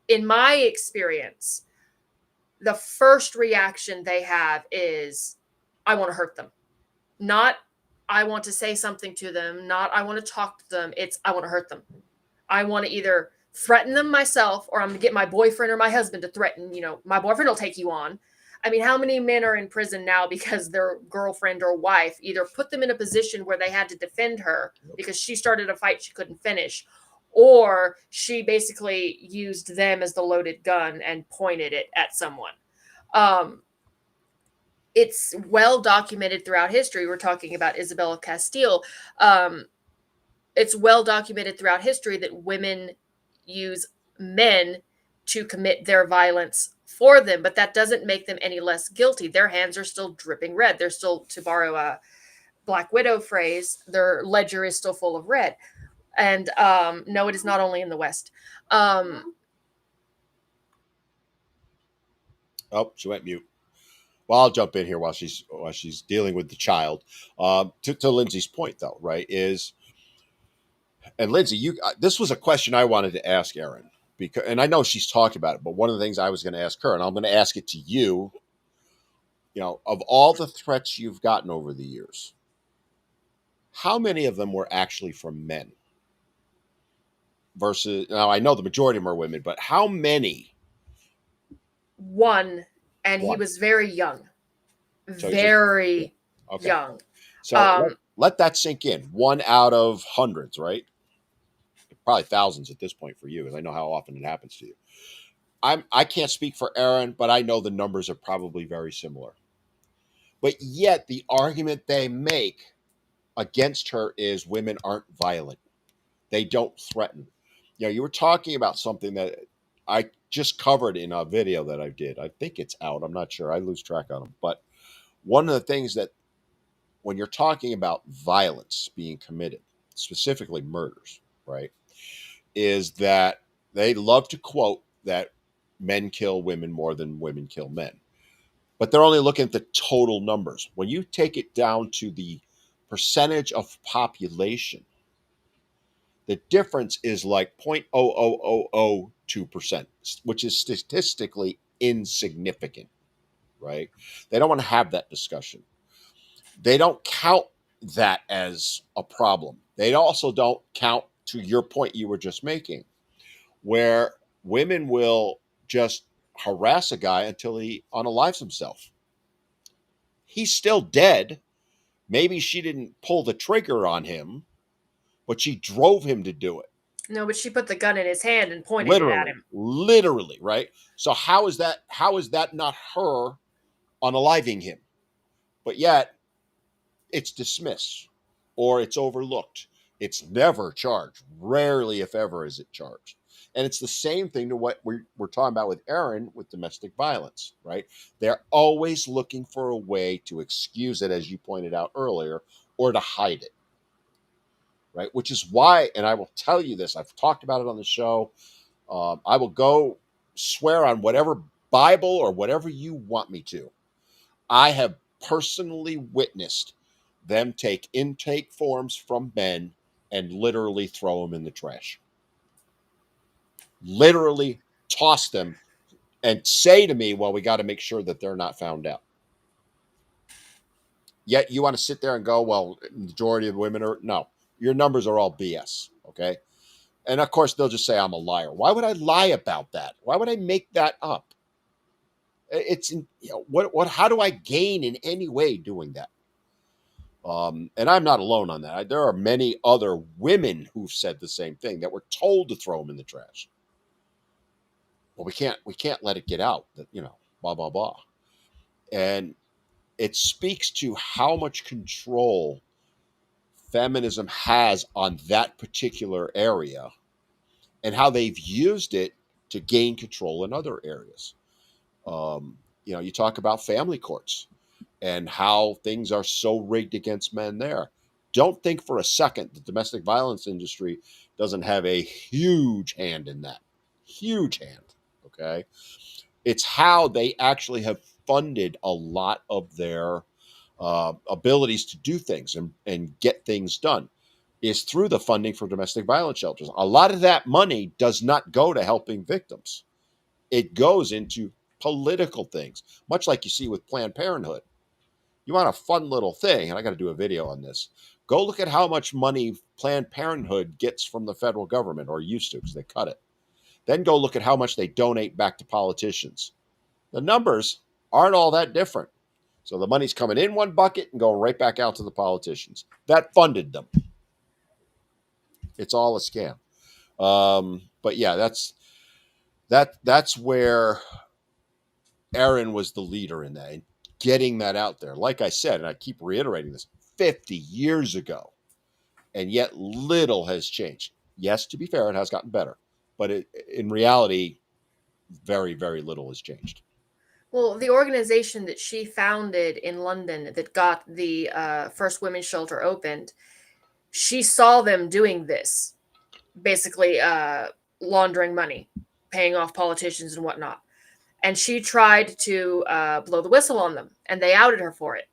in my experience, the first reaction they have is, I want to hurt them. Not, I want to say something to them. Not, I want to talk to them. It's, I want to hurt them. I want to either threaten them myself, or I'm going to get my boyfriend or my husband to threaten, my boyfriend will take you on. I mean, how many men are in prison now because their girlfriend or wife either put them in a position where they had to defend her because she started a fight she couldn't finish, or she basically used them as the loaded gun and pointed it at someone. It's well documented throughout history. We're talking about Isabella Castile. It's well documented throughout history that women use men to commit their violence for them, but that doesn't make them any less guilty. Their hands are still dripping red. They're still, to borrow a Black Widow phrase, their ledger is still full of red. And no, it is not only in the West. Oh, she went mute. Well, I'll jump in here while she's dealing with the child. To Lindsay's point, though, right, is, and Lindsay, this was a question I wanted to ask Erin, because, and I know she's talked about it, but one of the things I was going to ask her, and I'm going to ask it to you, of all the threats you've gotten over the years, how many of them were actually from men? Versus, now I know the majority of them are women, but how many? One, and he was very young. Very young. So let that sink in. One out of hundreds, right? Probably thousands at this point for you, because I know how often it happens to you. I can't speak for Erin, but I know the numbers are probably very similar. But yet the argument they make against her is women aren't violent. They don't threaten. You were talking about something that I just covered in a video that I did. I think it's out. I'm not sure. I lose track on them. But one of the things that, when you're talking about violence being committed, specifically murders, right, is that they love to quote that men kill women more than women kill men. But they're only looking at the total numbers. When you take it down to the percentage of population, the difference is like 0.00002%, which is statistically insignificant, right? They don't want to have that discussion. They don't count that as a problem. They also don't count, to your point you were just making, where women will just harass a guy until he unalives himself. He's still dead. Maybe she didn't pull the trigger on him, but she drove him to do it. No, but she put the gun in his hand and pointed it at him. Literally, right? So how is that not her unaliving him? But yet it's dismissed or it's overlooked. It's never charged. Rarely, if ever, is it charged. And it's the same thing to what we're talking about with Erin with domestic violence, right? They're always looking for a way to excuse it, as you pointed out earlier, or to hide it, right? Which is why, and I will tell you this, I've talked about it on the show. I will go swear on whatever Bible or whatever you want me to. I have personally witnessed them take intake forms from men and literally throw them in the trash. Literally toss them and say to me, well, we got to make sure that they're not found out. Yet you want to sit there and go, well, majority of women are, no, your numbers are all BS. Okay. And of course, they'll just say I'm a liar. Why would I lie about that? Why would I make that up? It's, how do I gain in any way doing that? And I'm not alone on that. There are many other women who've said the same thing, that were told to throw them in the trash. Well, we can't let it get out that, blah, blah, blah. And it speaks to how much control feminism has on that particular area and how they've used it to gain control in other areas. You talk about family courts and how things are so rigged against men there. Don't think for a second the domestic violence industry doesn't have a huge hand in that. Huge hand. Okay. It's how they actually have funded a lot of their abilities to do things and get things done is through the funding for domestic violence shelters. A lot of that money does not go to helping victims. It goes into political things, much like you see with Planned Parenthood. You want a fun little thing, and I got to do a video on this. Go look at how much money Planned Parenthood gets from the federal government, or used to, because they cut it. Then go look at how much they donate back to politicians. The numbers aren't all that different. So the money's coming in one bucket and going right back out to the politicians. That funded them. It's all a scam. But yeah, that's where Erin was the leader in that, and getting that out there. Like I said, and I keep reiterating this, 50 years ago, and yet little has changed. Yes, to be fair, it has gotten better, but in reality, very, very little has changed. Well, the organization that she founded in London that got the first women's shelter opened, she saw them doing this, basically laundering money, paying off politicians and whatnot. And she tried to blow the whistle on them, and they outed her for it.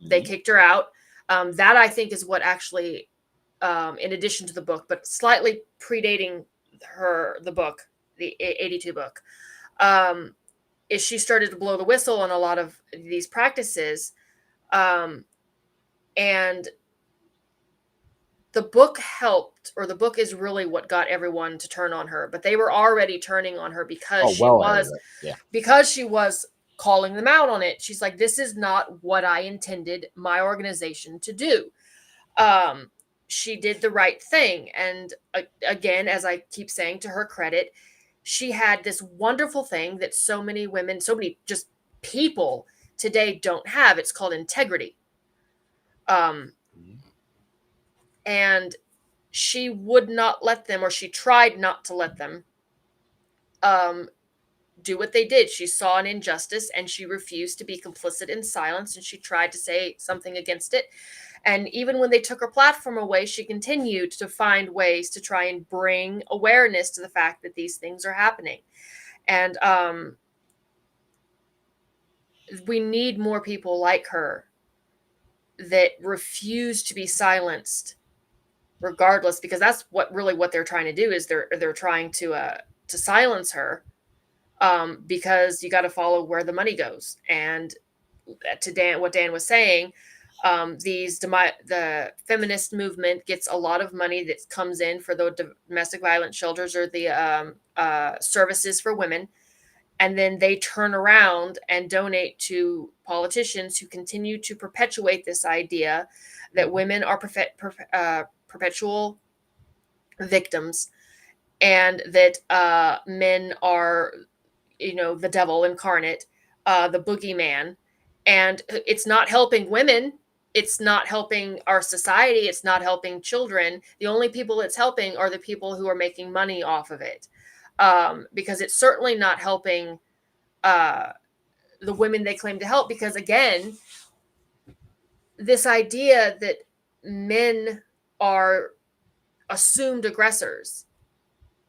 They kicked her out. That, I think, is what actually, in addition to the book, but slightly predating the book, the 82 book, is she started to blow the whistle on a lot of these practices. And the book helped, or the book is really what got everyone to turn on her, but they were already turning on her because because she was calling them out on it. She's like, this is not what I intended my organization to do. She did the right thing. And again, as I keep saying, to her credit, she had this wonderful thing that so many women, so many just people today don't have. It's called integrity. And she would not let them, or she tried not to let them do what they did. She saw an injustice and she refused to be complicit in silence, and she tried to say something against it. And even when they took her platform away, she continued to find ways to try and bring awareness to the fact that these things are happening. And we need more people like her that refuse to be silenced regardless, because that's what they're trying to do, is they're trying to silence her, because you got to follow where the money goes. And to Dan, what Dan was saying, the feminist movement gets a lot of money that comes in for the domestic violence shelters or the services for women, and then they turn around and donate to politicians who continue to perpetuate this idea that women are perpetual victims, and that men are, the devil incarnate, the boogeyman. And it's not helping women. It's not helping our society. It's not helping children. The only people it's helping are the people who are making money off of it. Because it's certainly not helping the women they claim to help. Because again, this idea that men are assumed aggressors,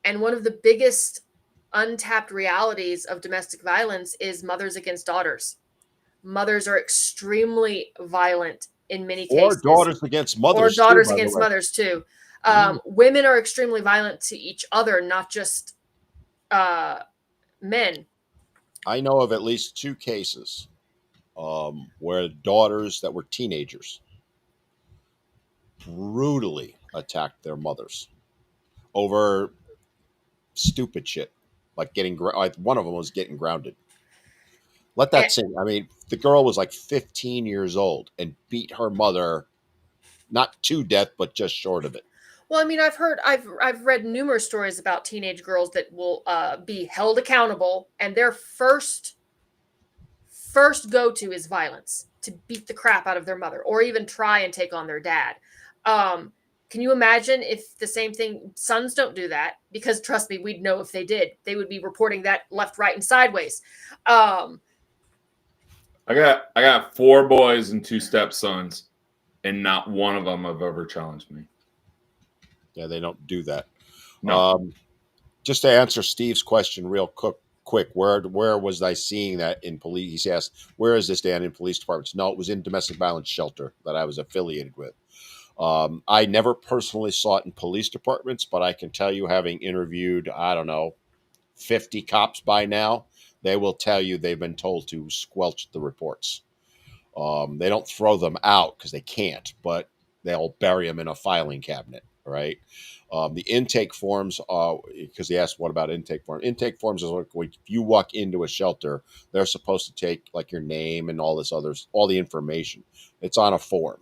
and one of the biggest untapped realities of domestic violence is mothers against daughters. Mothers are extremely violent in many Or cases. daughters against mothers. Or daughters too, by the against way. mothers too. Women are extremely violent to each other, not just men. I know of at least 2 cases where daughters that were teenagers brutally attacked their mothers over stupid shit, like like one of them was getting grounded. Let that And, sink. I mean, the girl was like 15 years old and beat her mother, not to death, but just short of it. well, I mean, I've read numerous stories about teenage girls that will be held accountable, and their first go to is violence, to beat the crap out of their mother, or even try and take on their dad. Can you imagine if the same thing? Sons don't do that, because trust me, we'd know if they did. They would be reporting that left, right, and sideways. I got 4 boys and 2 stepsons, and not one of them have ever challenged me. Yeah, they don't do that. No. Just to answer Steve's question real quick, where was I seeing that in police? He asked, where is this, Dan, in police departments? No, it was in domestic violence shelter that I was affiliated with. I never personally saw it in police departments, but I can tell you, having interviewed, I don't know, 50 cops by now, they will tell you they've been told to squelch the reports. They don't throw them out because they can't, but they'll bury them in a filing cabinet, right? The intake forms, because they asked, what about intake forms? Intake forms is like if you walk into a shelter, they're supposed to take like your name and all the information. It's on a form.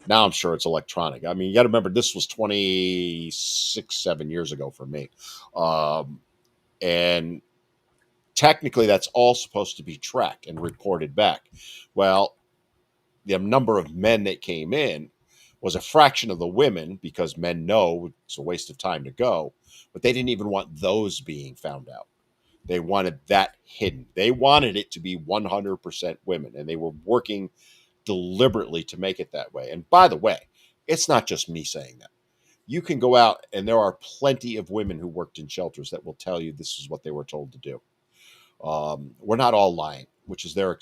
Now I'm sure it's electronic. I mean, you got to remember, this was 7 years ago for me. And technically, that's all supposed to be tracked and reported back. Well, the number of men that came in was a fraction of the women, because men know it's a waste of time to go, but they didn't even want those being found out. They wanted that hidden. They wanted it to be 100% women, and they were working deliberately to make it that way. And by the way, it's not just me saying that. You can go out, and there are plenty of women who worked in shelters that will tell you this is what they were told to do. We're not all lying, which is their,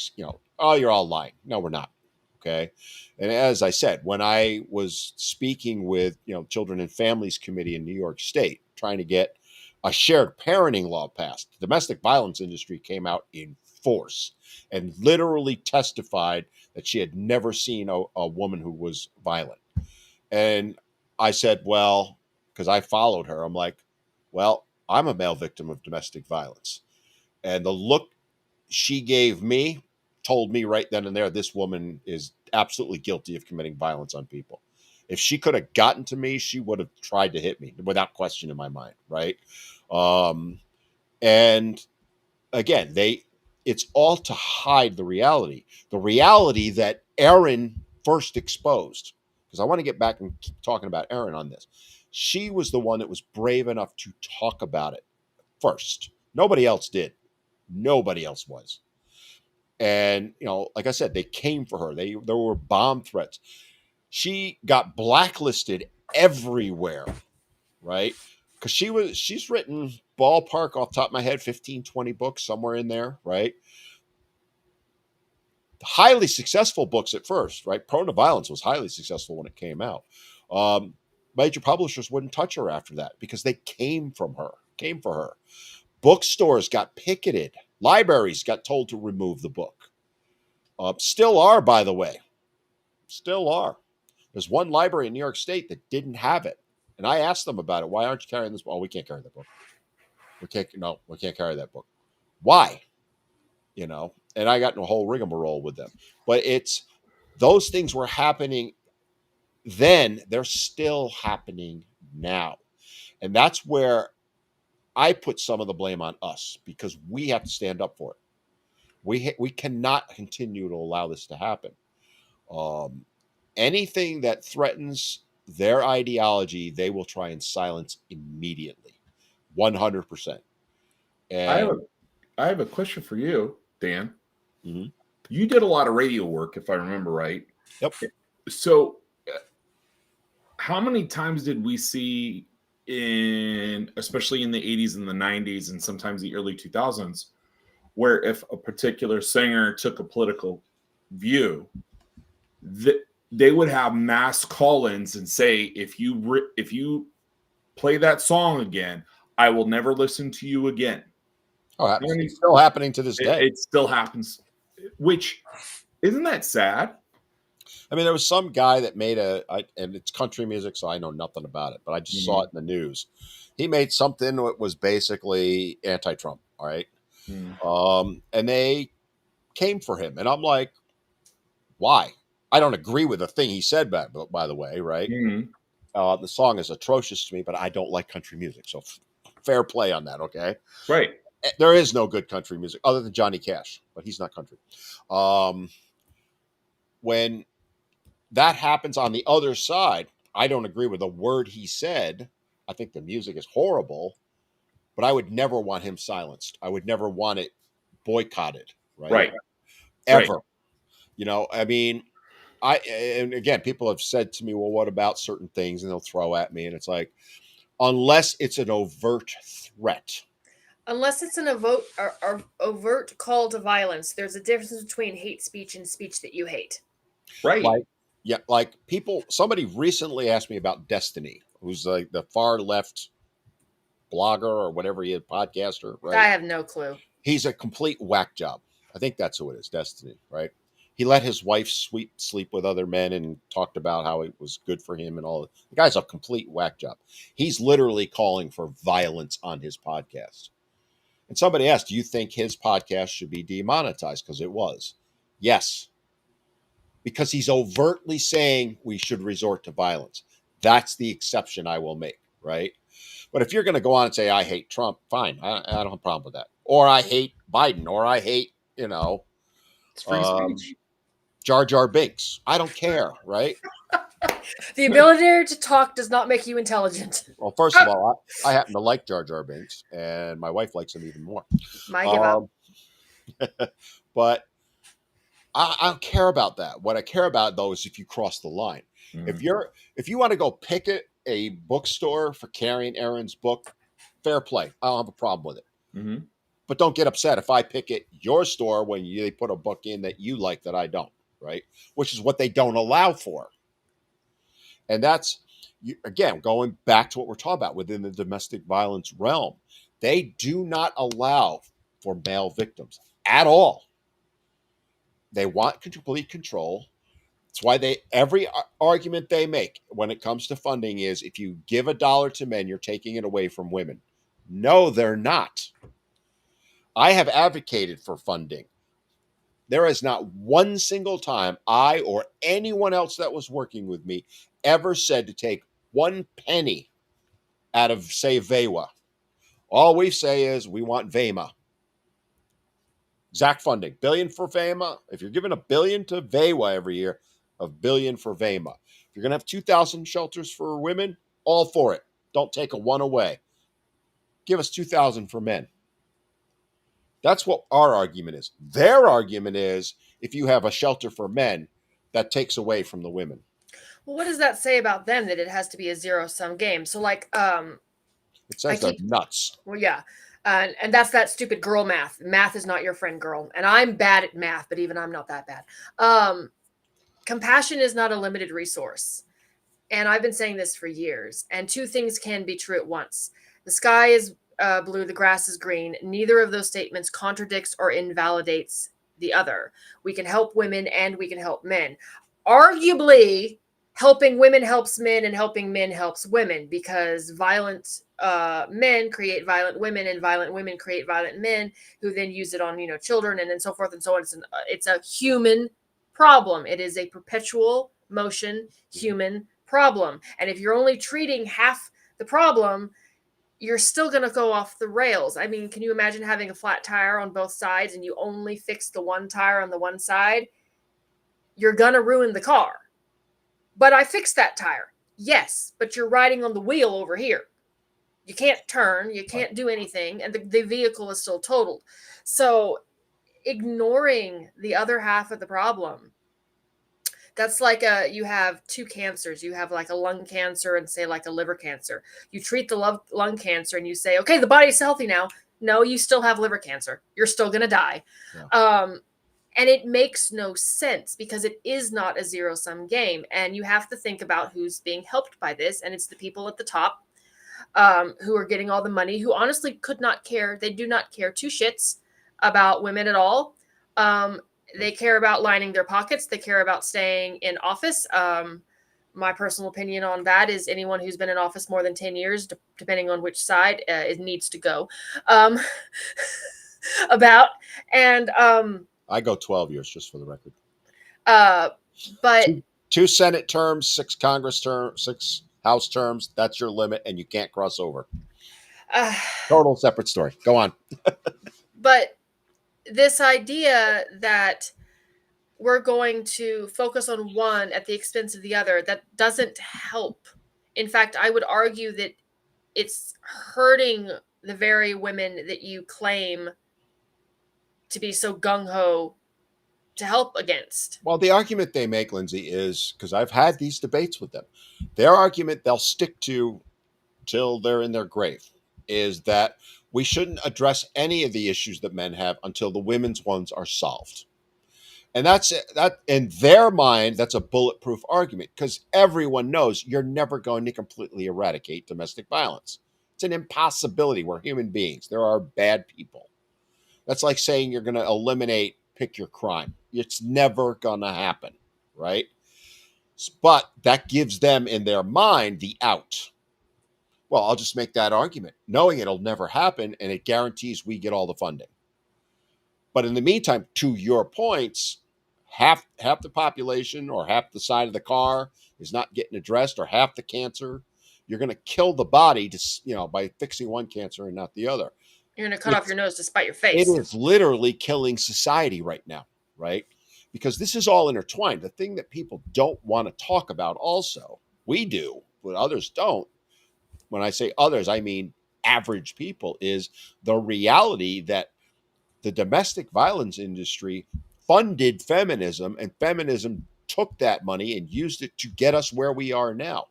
oh, you're all lying. No, we're not. Okay. And as I said, when I was speaking with, Children and Families Committee in New York State, trying to get a shared parenting law passed, the domestic violence industry came out in force and literally testified that she had never seen a woman who was violent. And I said, well, because I followed her, I'm like, well, I'm a male victim of domestic violence. And the look she gave me told me right then and there, this woman is absolutely guilty of committing violence on people. If she could have gotten to me, she would have tried to hit me without question in my mind, right? And again, it's all to hide the reality that Erin first exposed. Because I want to get back and keep talking about Erin on this. She was the one that was brave enough to talk about it first. Nobody else did. Nobody else was. And, like I said, they came for her. There were bomb threats. She got blacklisted everywhere, right? Because she's written, ballpark off the top of my head, 15, 20 books, somewhere in there, right? Highly successful books at first, right? Prone to Violence was highly successful when it came out. Major publishers wouldn't touch her after that because they came for her. Bookstores got picketed. Libraries got told to remove the book. Still are, by the way. Still are. There's one library in New York State that didn't have it. And I asked them about it. Why aren't you carrying this? Oh, we can't carry that book. We can't carry that book. Why? And I got in a whole rigmarole with them. But those things were happening then. They're still happening now. And that's where I put some of the blame on us, because we have to stand up for it. We cannot continue to allow this to happen. Anything that threatens their ideology, they will try and silence immediately, 100%. And I have a question for you, Dan. Mm-hmm. You did a lot of radio work, if I remember right. Yep. So, how many times did we see especially in the 80s and the 90s and sometimes the early 2000s, where if a particular singer took a political view, they would have mass call-ins and say, if you play that song again, I will never listen to you again. Oh, it's still happening to this day. It still happens. Which, isn't that sad? I mean, there was some guy that made and it's country music, so I know nothing about it, but I just saw it in the news. He made something that was basically anti-Trump, all right? And they came for him, and I'm like, why? I don't agree with the thing he said, by the way, right? The song is atrocious to me, but I don't like country music, so fair play on that, okay? Right. There is no good country music other than Johnny Cash, but he's not country. When that happens on the other side, I don't agree with a word he said. I think the music is horrible, but I would never want him silenced. I would never want it boycotted, right? Ever. Right. You know, I mean, and again, people have said to me, well, what about certain things? And they'll throw at me. And it's like, unless it's an overt threat. Unless it's an overt call to violence, there's a difference between hate speech and speech that you hate. Right. Like somebody recently asked me about Destiny, who's like the far left blogger or whatever he is, podcaster, right? I have no clue. He's a complete whack job. I think that's who it is, Destiny, right? He let his wife sleep with other men and talked about how it was good for him and all. The guy's a complete whack job. He's literally calling for violence on his podcast. And somebody asked, do you think his podcast should be demonetized? Because it was. Yes. Because he's overtly saying we should resort to violence. That's the exception I will make, right? But if you're going to go on and say, I hate Trump, fine. I don't have a problem with that. Or I hate Biden, or I hate, it's free speech. Jar Jar Binks. I don't care, right? The ability to talk does not make you intelligent. Well, first of all, I happen to like Jar Jar Binks, and my wife likes him even more. My give up. But I don't care about that. What I care about, though, is if you cross the line. If you want to go picket a bookstore for carrying Erin's book, fair play. I don't have a problem with it. But don't get upset if I picket your store when they put a book in that you like that I don't, right? Which is what they don't allow for. And that's, again, going back to what we're talking about within the domestic violence realm. They do not allow for male victims at all. They want complete control. That's why every argument they make when it comes to funding is if you give $1 to men, you're taking it away from women. No, they're not. I have advocated for funding. There is not one single time I or anyone else that was working with me ever said to take 1 penny out of, say, VEWA. All we say is we want VEMA. Exact funding. $1 billion for VEMA. If you're giving $1 billion to VEWA every year, $1 billion for VEMA. If you're going to have 2,000 shelters for women, all for it. Don't take a one away. Give us 2,000 for men. That's what our argument is. Their argument is if you have a shelter for men, that takes away from the women. Well, what does that say about them that it has to be a zero-sum game? So, like, it says they're nuts. Well, yeah. And that's that stupid girl math. Math is not your friend, girl. And I'm bad at math, but even I'm not that bad. Compassion is not a limited resource. And I've been saying this for years. And two things can be true at once. The sky is blue, the grass is green. Neither of those statements contradicts or invalidates the other. We can help women and we can help men. Arguably, helping women helps men and helping men helps women because violent men create violent women and violent women create violent men who then use it on, children and then so forth and so on. It's a human problem. It is a perpetual motion human problem. And if you're only treating half the problem, you're still going to go off the rails. I mean, can you imagine having a flat tire on both sides and you only fix the one tire on the one side? You're going to ruin the car. But I fixed that tire. Yes, but you're riding on the wheel over here. You can't turn, you can't do anything, and the vehicle is still totaled. So ignoring the other half of the problem, that's like you have two cancers. You have like a lung cancer and say like a liver cancer. You treat the lung cancer and you say, okay, the body's healthy now. No, you still have liver cancer. You're still going to die. Yeah. And it makes no sense because it is not a zero-sum game. And you have to think about who's being helped by this. And it's the people at the top who are getting all the money, who honestly could not care. They do not care two shits about women at all. They care about lining their pockets. They care about staying in office. My personal opinion on that is anyone who's been in office more than 10 years, depending on which side, it needs to go. About. And I go 12 years, just for the record. But two Senate terms, 6 Congress terms, 6 House terms. That's your limit, and you can't cross over. Total separate story. Go on. But this idea that we're going to focus on one at the expense of the other, that doesn't help. In fact, I would argue that it's hurting the very women that you claim to be so gung-ho to help against. Well, the argument they make, Lindsay, is, because I've had these debates with them, their argument they'll stick to till they're in their grave is that we shouldn't address any of the issues that men have until the women's ones are solved. And that's that in their mind, that's a bulletproof argument, because everyone knows you're never going to completely eradicate domestic violence. It's an impossibility. We're human beings. There are bad people. That's like saying you're going to eliminate pick your crime. It's never going to happen, right? But that gives them in their mind the out. Well, I'll just make that argument, knowing it'll never happen, and it guarantees we get all the funding. But in the meantime, to your points, half the population or half the side of the car is not getting addressed, or half the cancer. You're going to kill the body by fixing one cancer and not the other. You're going to cut off your nose to spite your face. It is literally killing society right now, right? Because this is all intertwined. The thing that people don't want to talk about also, we do, but others don't. When I say others, I mean average people, is the reality that the domestic violence industry funded feminism, and feminism took that money and used it to get us where we are now,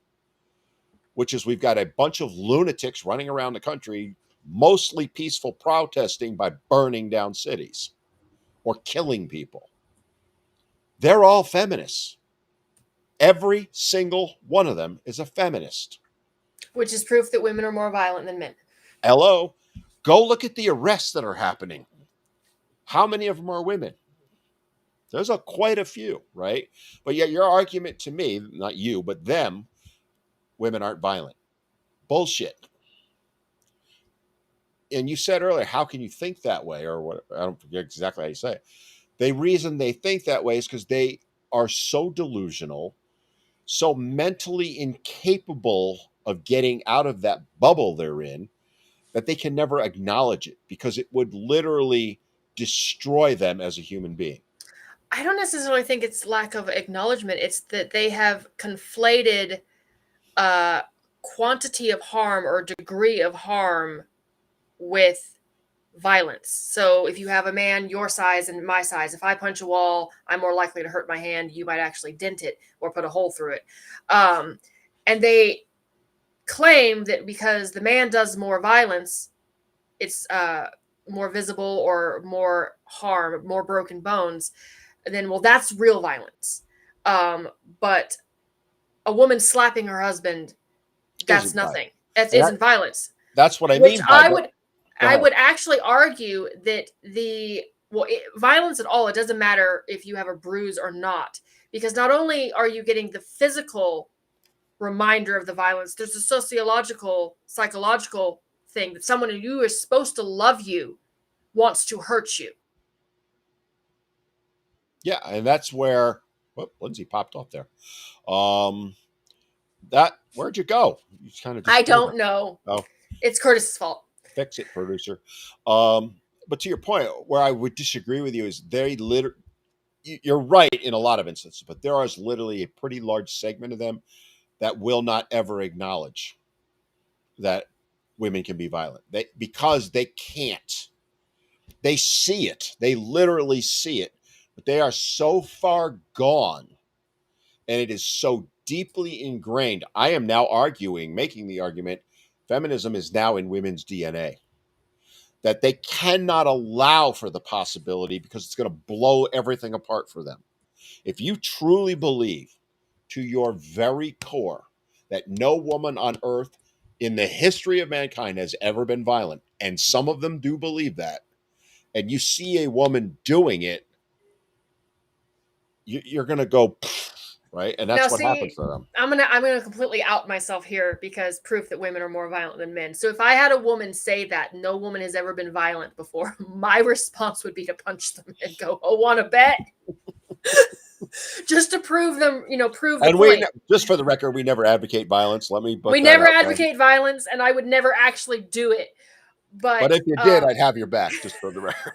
which is we've got a bunch of lunatics running around the country, mostly peaceful protesting by burning down cities or killing people. They're all feminists. Every single one of them is a feminist. Which is proof that women are more violent than men. Hello. Go look at the arrests that are happening. How many of them are women? There's quite a few, right? But yet your argument to me, not you, but them, women aren't violent. Bullshit. And you said earlier, how can you think that way? Or what? I don't forget exactly how you say it. The reason they think that way is because they are so delusional, so mentally incapable of getting out of that bubble they're in, that they can never acknowledge it, because it would literally destroy them as a human being. I don't necessarily think it's lack of acknowledgement. It's that they have conflated quantity of harm or degree of harm with violence. So if you have a man your size and my size, if I punch a wall, I'm more likely to hurt my hand. You might actually dent it or put a hole through it. And they claim that because the man does more violence, it's more visible or more harm, more broken bones, then, well, that's real violence. But a woman slapping her husband, that's nothing. That isn't violence. That's what I mean. I would actually argue that violence at all, it doesn't matter if you have a bruise or not, because not only are you getting the physical reminder of the violence, there's a sociological, psychological thing that someone who is supposed to love you wants to hurt you. Yeah, and that's where Lindsay popped off there. Where'd you go? You kind of. I don't know. Oh, it's Curtis's fault. Fix it, producer. But to your point, where I would disagree with you is you're right in a lot of instances, but there is literally a pretty large segment of them that will not ever acknowledge that women can be violent. Because they can't. They see it. They literally see it. But they are so far gone, and it is so deeply ingrained. I am now making the argument, feminism is now in women's DNA. that they cannot allow for the possibility because it's going to blow everything apart for them. If you truly believe to your very core that no woman on earth in the history of mankind has ever been violent, and some of them do believe that, and you see a woman doing it, you're going to go, right? And that's Now, what happens see, to them. I'm gonna completely out myself here because proof that women are more violent than men. So if I had a woman say that no woman has ever been violent before, my response would be to punch them and go, "Oh, want to bet?" Just to prove them, prove the And point. just for the record, we never advocate violence. Let me put We that never out there. advocate violence, and I would never actually do it. But But if you did, I'd have your back, just for the record.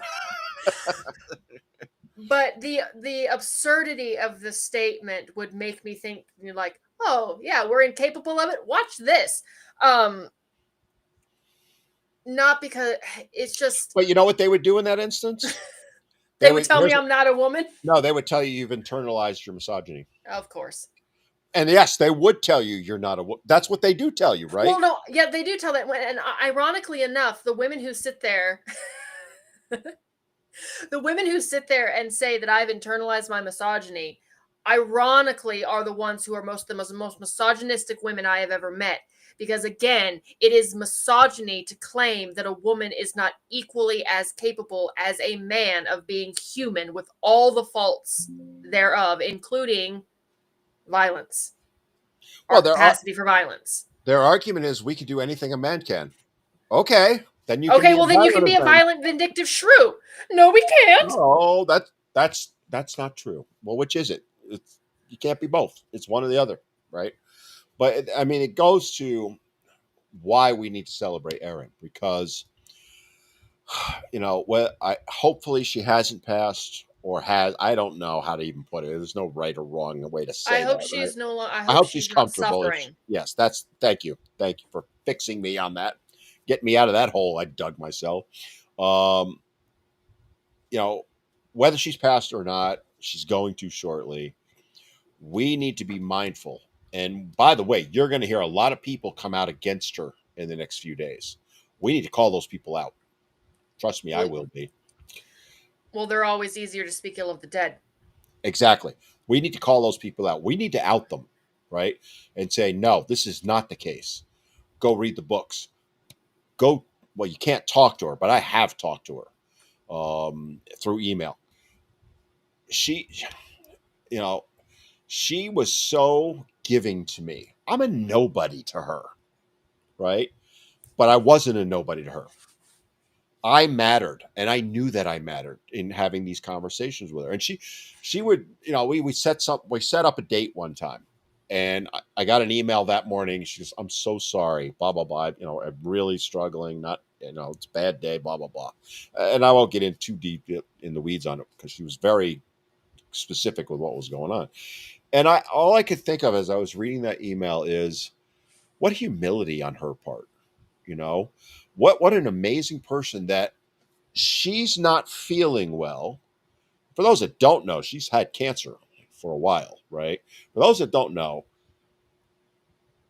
but the absurdity of the statement would make me think, like, oh yeah, we're incapable of it. Watch this. Not because it's just But you know what they would do in that instance? they would tell me I'm not a woman. No, they would tell you you've internalized your misogyny. Of course. And yes, they would tell you you're not a woman. That's what they do tell you, right? Well, no, yeah, they do tell that. And ironically enough, the women who sit there, the women who sit there and say that I've internalized my misogyny, ironically, are the ones who are the most misogynistic women I have ever met. Because again, it is misogyny to claim that a woman is not equally as capable as a man of being human with all the faults thereof, including violence or capacity for violence. Their argument is we can do anything a man can. Okay, then you Okay, can well then you can be a violent, vindictive shrew. No, we can't. Oh, that's not true. Well, which is it? You can't be both. It's one or the other, right? But I mean, it goes to why we need to celebrate Erin because hopefully she hasn't passed or has. I don't know how to even put it. There's no right or wrong way to say I hope that. she's Right? no longer. I I hope hope she's she's not comfortable. suffering. Yes, thank you for fixing me on that. Get me out of that hole I dug myself. Um, whether she's passed or not, she's going to shortly. We need to be mindful. And by the way, you're going to hear a lot of people come out against her in the next few days. We need to call those people out. Trust me, I will be. Well, they're always easier to speak ill of the dead. Exactly. We need to call those people out. We need to out them, right? And say, no, this is not the case. Go read the books. Well, you can't talk to her, but I have talked to her through email. She was so giving to me. I'm a nobody to her, right? But I wasn't a nobody to her. I mattered, and I knew that I mattered in having these conversations with her. And she would, we set up a date one time, and I got an email that morning. She goes, "I'm so sorry, blah blah blah. I'm really struggling. Not, it's a bad day, blah blah blah." And I won't get in too deep in the weeds on it because she was very specific with what was going on. And all I could think of as I was reading that email is what humility on her part. What an amazing person that she's not feeling well. For those that don't know, she's had cancer for a while, right? For those that don't know,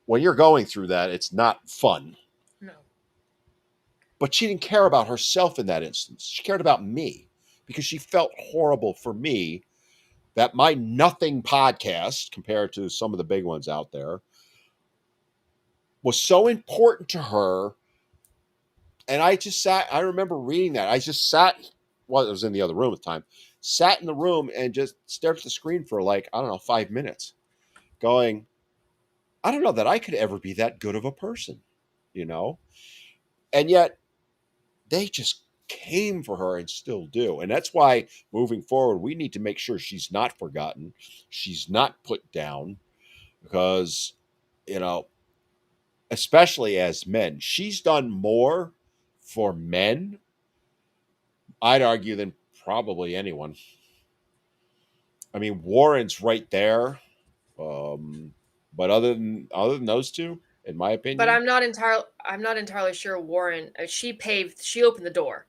when you're going through that, it's not fun. No. But she didn't care about herself in that instance. She cared about me because she felt horrible for me that my nothing podcast, compared to some of the big ones out there, was so important to her. And I remember reading that. I just sat, well, I was in the other room at the time, sat in the room and just stared at the screen for 5 minutes going, I don't know that I could ever be that good of a person, And yet they just came for her and still do. And that's why moving forward, we need to make sure she's not forgotten. She's not put down because, especially as men, she's done more for men, I'd argue, than probably anyone. I mean, Warren's right there. But other than those two, in my opinion. But I'm not entirely sure Warren. She opened the door.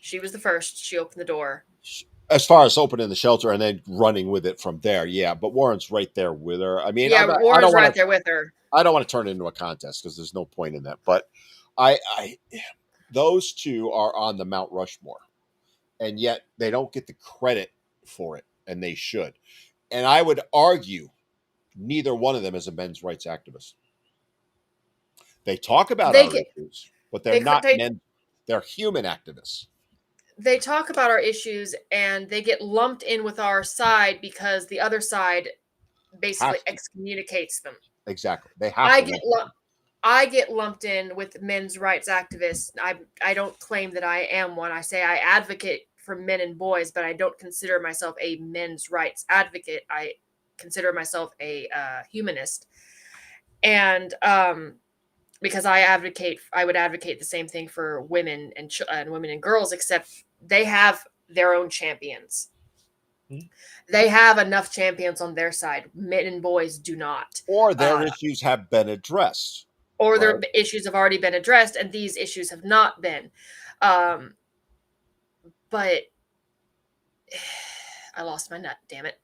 She was the first. She opened the door. As far as opening the shelter and then running with it from there, yeah. But Warren's right there with her. I mean, Warren's there with her. I don't want to turn it into a contest because there's no point in that. But I those two are on the Mount Rushmore, and yet they don't get the credit for it, and they should. And I would argue neither one of them is a men's rights activist. They talk about They our get issues, but they're they not they men. They're human activists. they talk about our issues and they get lumped in with our side because the other side basically Have to. excommunicates them. Exactly. They have I to get lump lu- I get lumped in with men's rights activists. I don't claim that I am one. I say I advocate for men and boys, but I don't consider myself a men's rights advocate. I consider myself a humanist, and because I would advocate the same thing for women and women and girls, except they have their own champions. Mhm. They have enough champions on their side. Men and boys do not. or their issues have been addressed. Or Right. their issues have already been addressed, and these issues have not been. But I lost my nut. Damn it!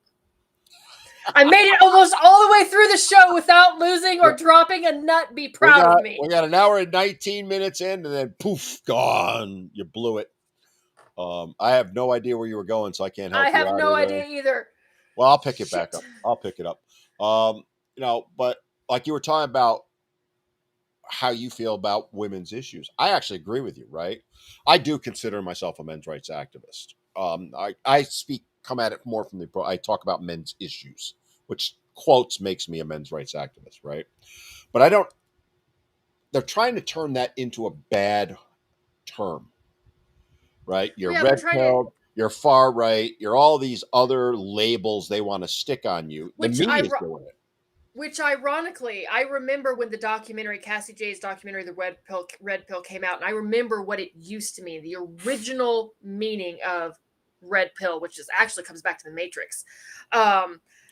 I made it almost all the way through the show without losing or dropping a nut. Be proud of me. We got an hour and 19 minutes in, and then poof, gone. You blew it. I have no idea where you were going, so I can't help I you have out no either. idea either. Well, I'll pick it back Shit. up. I'll pick it up. But like you were talking about how you feel about women's issues, I actually agree with you. Right? I do consider myself a men's rights activist. I come at it more from I talk about men's issues, which quotes makes me a men's rights activist, right? But I don't. They're trying to turn that into a bad term, right? You're Yeah, they're red trying to. pilled, you're far right, you're all these other labels they want to stick on you. The media's doing it. Which ironically, I remember when the documentary, Cassie J's documentary, the Red Pill came out, and I remember what it used to mean. The original meaning of red pill, which actually comes back to the Matrix. I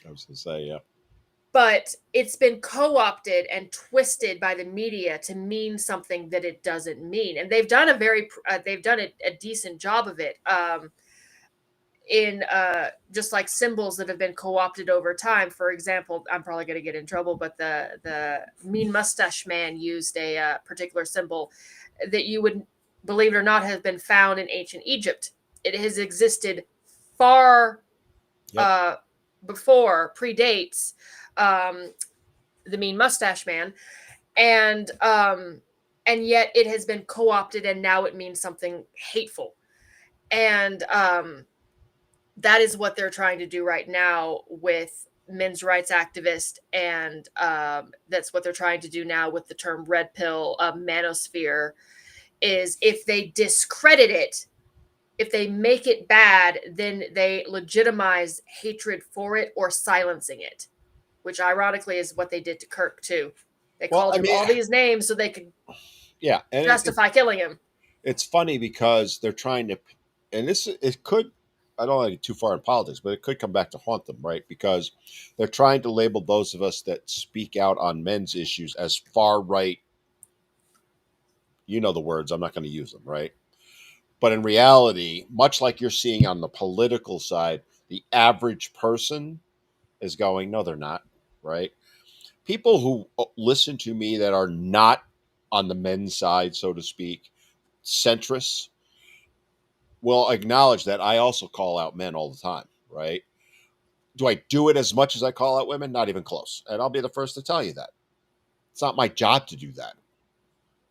was going to say, yeah. But it's been co-opted and twisted by the media to mean something that it doesn't mean, and they've done a decent job of it. In just like symbols that have been co-opted over time. For example, I'm probably going to get in trouble, but the mean mustache man used a particular symbol that you would, believe it or not, have been found in ancient Egypt. It has existed far before, predates the mean mustache man, and yet it has been co-opted, and now it means something hateful. And that is what they're trying to do right now with men's rights activists, and that's what they're trying to do now with the term red pill, manosphere, is if they discredit it, if they make it bad, then they legitimize hatred for it or silencing it, which ironically is what they did to Kirk too. They called him all these names so they could justify killing him. It's funny because they're trying to, and it could, I don't want to get too far in politics, but it could come back to haunt them, right? Because they're trying to label those of us that speak out on men's issues as far right. You know the words, I'm not going to use them, right? But in reality, much like you're seeing on the political side, the average person is going, no, they're not, right? People who listen to me that are not on the men's side, so to speak, centrists, will acknowledge that I also call out men all the time, right? Do I do it as much as I call out women? Not even close. And I'll be the first to tell you that. It's not my job to do that.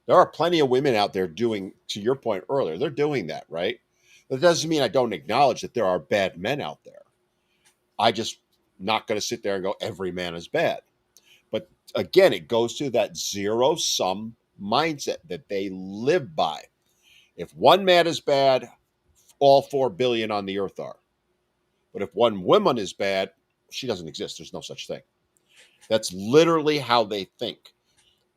There are plenty of women out there doing, to your point earlier, they're doing that, right? That doesn't mean I don't acknowledge that there are bad men out there. I just not going to sit there and go, every man is bad. But again, it goes to that zero sum mindset that they live by. If one man is bad, all 4 billion on the earth are. But if one woman is bad, she doesn't exist. There's no such thing. That's literally how they think.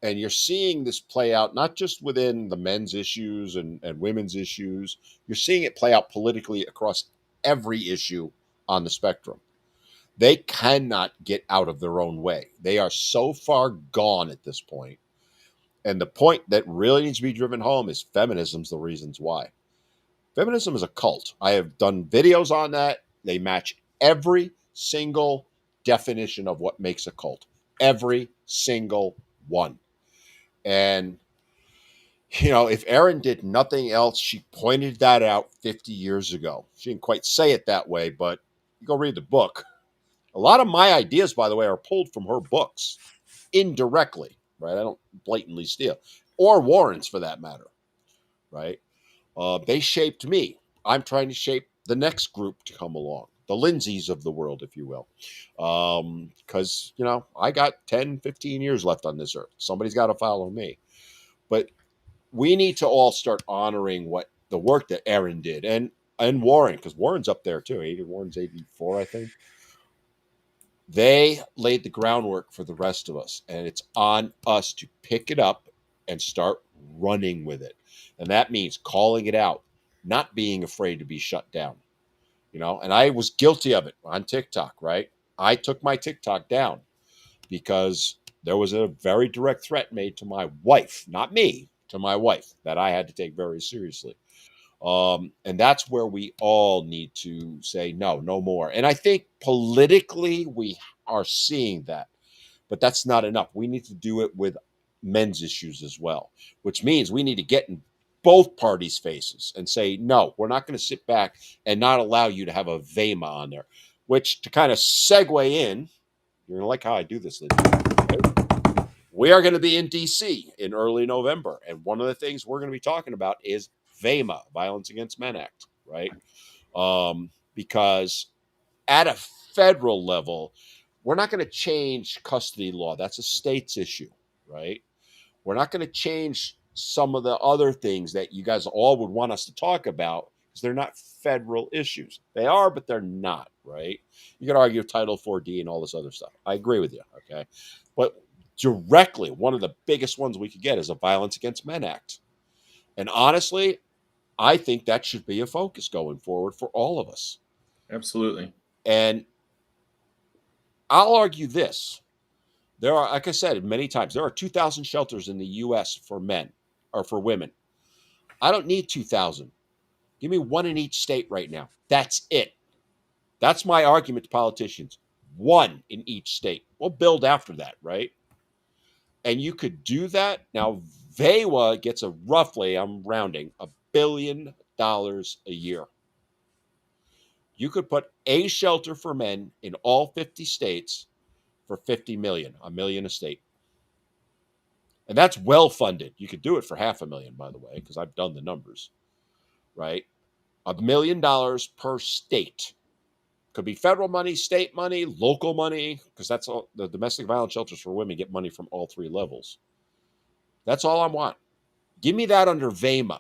And you're seeing this play out not just within the men's issues and women's issues. You're seeing it play out politically across every issue on the spectrum. They cannot get out of their own way. They are so far gone at this point. And the point that really needs to be driven home is feminism's the reasons why. Feminism is a cult. I have done videos on that. They match every single definition of what makes a cult. Every single one. And if Erin did nothing else, she pointed that out 50 years ago. She didn't quite say it that way, but you go read the book. A lot of my ideas, by the way, are pulled from her books indirectly, right? I don't blatantly steal, or Warren's for that matter, right? They shaped me. I'm trying to shape the next group to come along, the Lindsays of the world, if you will. Because, I got 10, 15 years left on this earth. Somebody's got to follow me. But we need to all start honoring what the work that Erin did and Warren, because Warren's up there too. Warren's 84, I think. They laid the groundwork for the rest of us, and it's on us to pick it up and start running with it. And that means calling it out, not being afraid to be shut down. And I was guilty of it on TikTok, right? I took my TikTok down because there was a very direct threat made to my wife, not me, to my wife, that I had to take very seriously. And that's where we all need to say, no, no more. And I think politically we are seeing that, but that's not enough. We need to do it with men's issues as well, which means we need to get in both parties' faces and say, no, we're not going to sit back and not allow you to have a VEMA on there, which to kind of segue in, you're going to like how I do this, Lindsay. We are going to be in DC in early November. And one of the things we're going to be talking about is VEMA, Violence Against Men Act, right? Because at a federal level, we're not going to change custody law. That's a state's issue, right? We're not going to change some of the other things that you guys all would want us to talk about because they're not federal issues. They are, but they're not, right? You could argue Title 4D and all this other stuff. I agree with you, okay? But directly, one of the biggest ones we could get is a Violence Against Men Act. And honestly, I think that should be a focus going forward for all of us. Absolutely. And I'll argue this. There are, like I said many times, there are 2,000 shelters in the U.S. for men or for women. I don't need 2,000. Give me one in each state right now. That's it. That's my argument to politicians. One in each state. We'll build after that, right? And you could do that. Now, VEWA gets roughly, I'm rounding, $1 billion a year. You could put a shelter for men in all 50 states for $50 million, $1 million a state. And that's well funded. You could do it for $500,000, by the way, because I've done the numbers, right? $1 million per state. Could be federal money, state money, local money, because that's all. The domestic violence shelters for women get money from all three levels. That's all I want. Give me that under VEMA.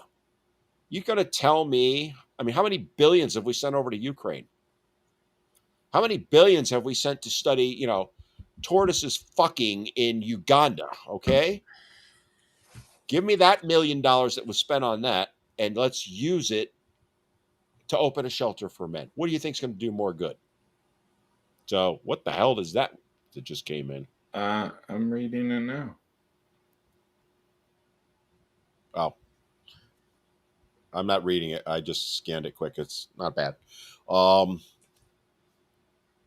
You're going to tell me, how many billions have we sent over to Ukraine? How many billions have we sent to study, tortoises fucking in Uganda, okay? Give me that $1 million that was spent on that, and let's use it to open a shelter for men. What do you think is going to do more good? So what the hell is that just came in? I'm reading it now. Oh. I'm not reading it. I just scanned it quick. It's not bad.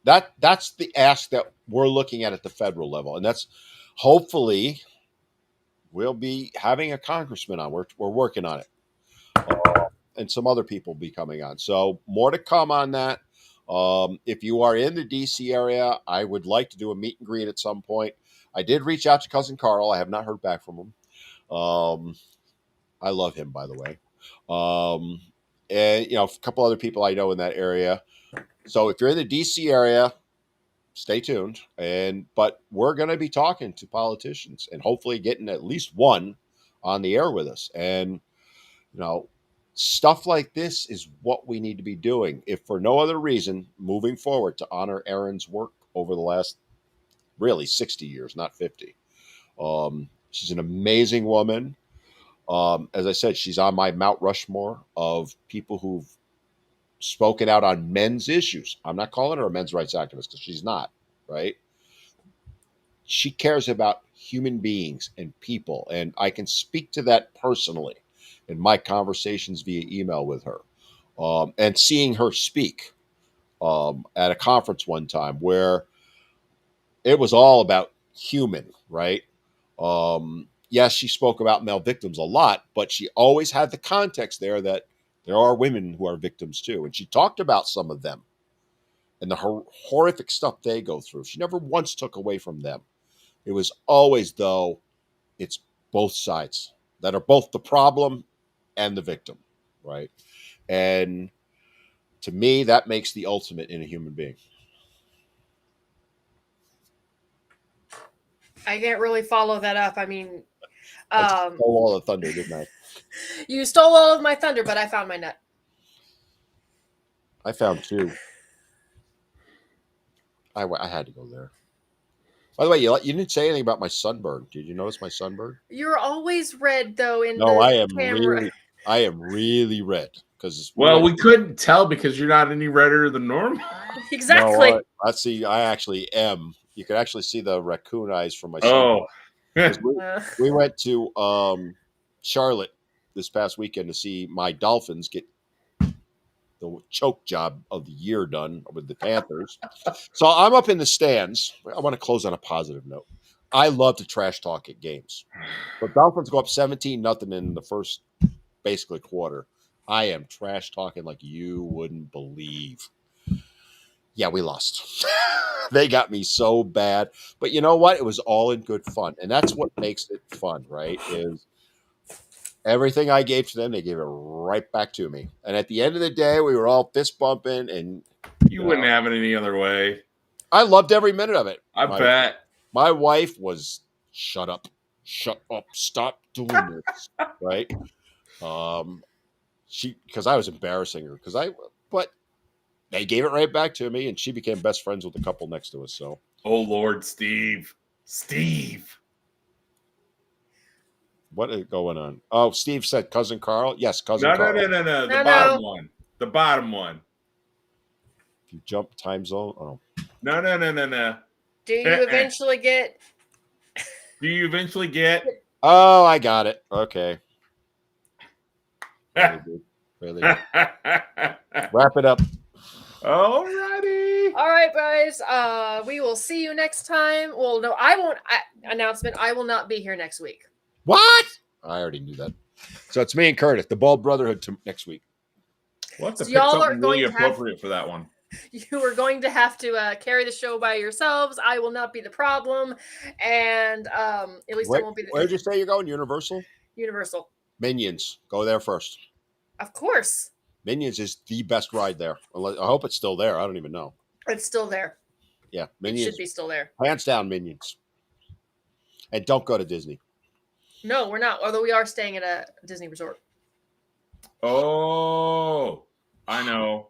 That's the ask that we're looking at the federal level. And that's hopefully we'll be having a congressman on. We're working on it. And some other people will be coming on. So more to come on that. If you are in the DC area, I would like to do a meet and greet at some point. I did reach out to Cousin Carl. I have not heard back from him. I love him, by the way. And a couple other people I know in that area. So if you're in the DC area, stay tuned. But we're going to be talking to politicians and hopefully getting at least one on the air with us. And stuff like this is what we need to be doing, if for no other reason, moving forward to honor Erin's work over the last really 60 years, not 50. She's an amazing woman. As I said, she's on my Mount Rushmore of people who've spoken out on men's issues. I'm not calling her a men's rights activist because she's not, right? She cares about human beings and people, and I can speak to that personally in my conversations via email with her. And seeing her speak at a conference one time where it was all about human, right? yes, she spoke about male victims a lot, but she always had the context there that there are women who are victims too. And she talked about some of them and the horrific stuff they go through. She never once took away from them. It was always, though, it's both sides that are both the problem and the victim, right? And to me, that makes the ultimate in a human being. I can't really follow that up. I mean, I stole all the thunder, didn't I? you stole all of my thunder, but I found my nut. I found two. I had to go there. By the way, you didn't say anything about my sunburn. Did you notice my sunburn? You're always red, though, in No, the camera. I am really red because Well, we couldn't tell because you're not any redder than normal. Exactly. No, let's see. I actually am. You can actually see the raccoon eyes from my. Oh, we went to Charlotte this past weekend to see my Dolphins get the choke job of the year done with the Panthers. So I'm up in the stands. I want to close on a positive note. I love to trash talk at games. But Dolphins go up 17-0 in the first basically quarter. I am trash talking like you wouldn't believe. Yeah, we lost. They got me so bad. But you know what? It was all in good fun. And that's what makes it fun, right? Is everything I gave to them, they gave it right back to me. And at the end of the day, we were all fist bumping, and you wouldn't have it any other way. I loved every minute of it. I bet. My wife was shut up, stop doing this, right? Because I was embarrassing her but they gave it right back to me, and she became best friends with the couple next to us. So, oh Lord, Steve. what is going on? Oh, Steve said cousin Carl. Yes, cousin Carl. No. The bottom one. The bottom one. If you jump time zone. Oh. No. Do you eventually get? Do you eventually get? Oh, I got it. Okay. Really good. Wrap it up. Alrighty. All right, guys. We will see you next time. Well, no, I won't. Announcement: I will not be here next week. What? I already knew that. So it's me and Curtis, the Bald Brotherhood, next week. We'll have to pick something really appropriate for that one. You are going to have to carry the show by yourselves. I will not be the problem, and at least I won't be. Where did you say you're going? Universal. Universal. Minions. Go there first. Of course. Minions is the best ride there. I hope it's still there. I don't even know. It's still there. Yeah, Minions. It should be still there. Hands down, Minions. And don't go to Disney. No, we're not. Although we are staying at a Disney resort. Oh, I know.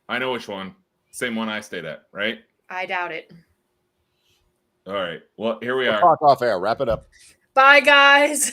I know which one. Same one I stayed at, right? I doubt it. All right. Well, here we are. Talk off air. Wrap it up. Bye, guys.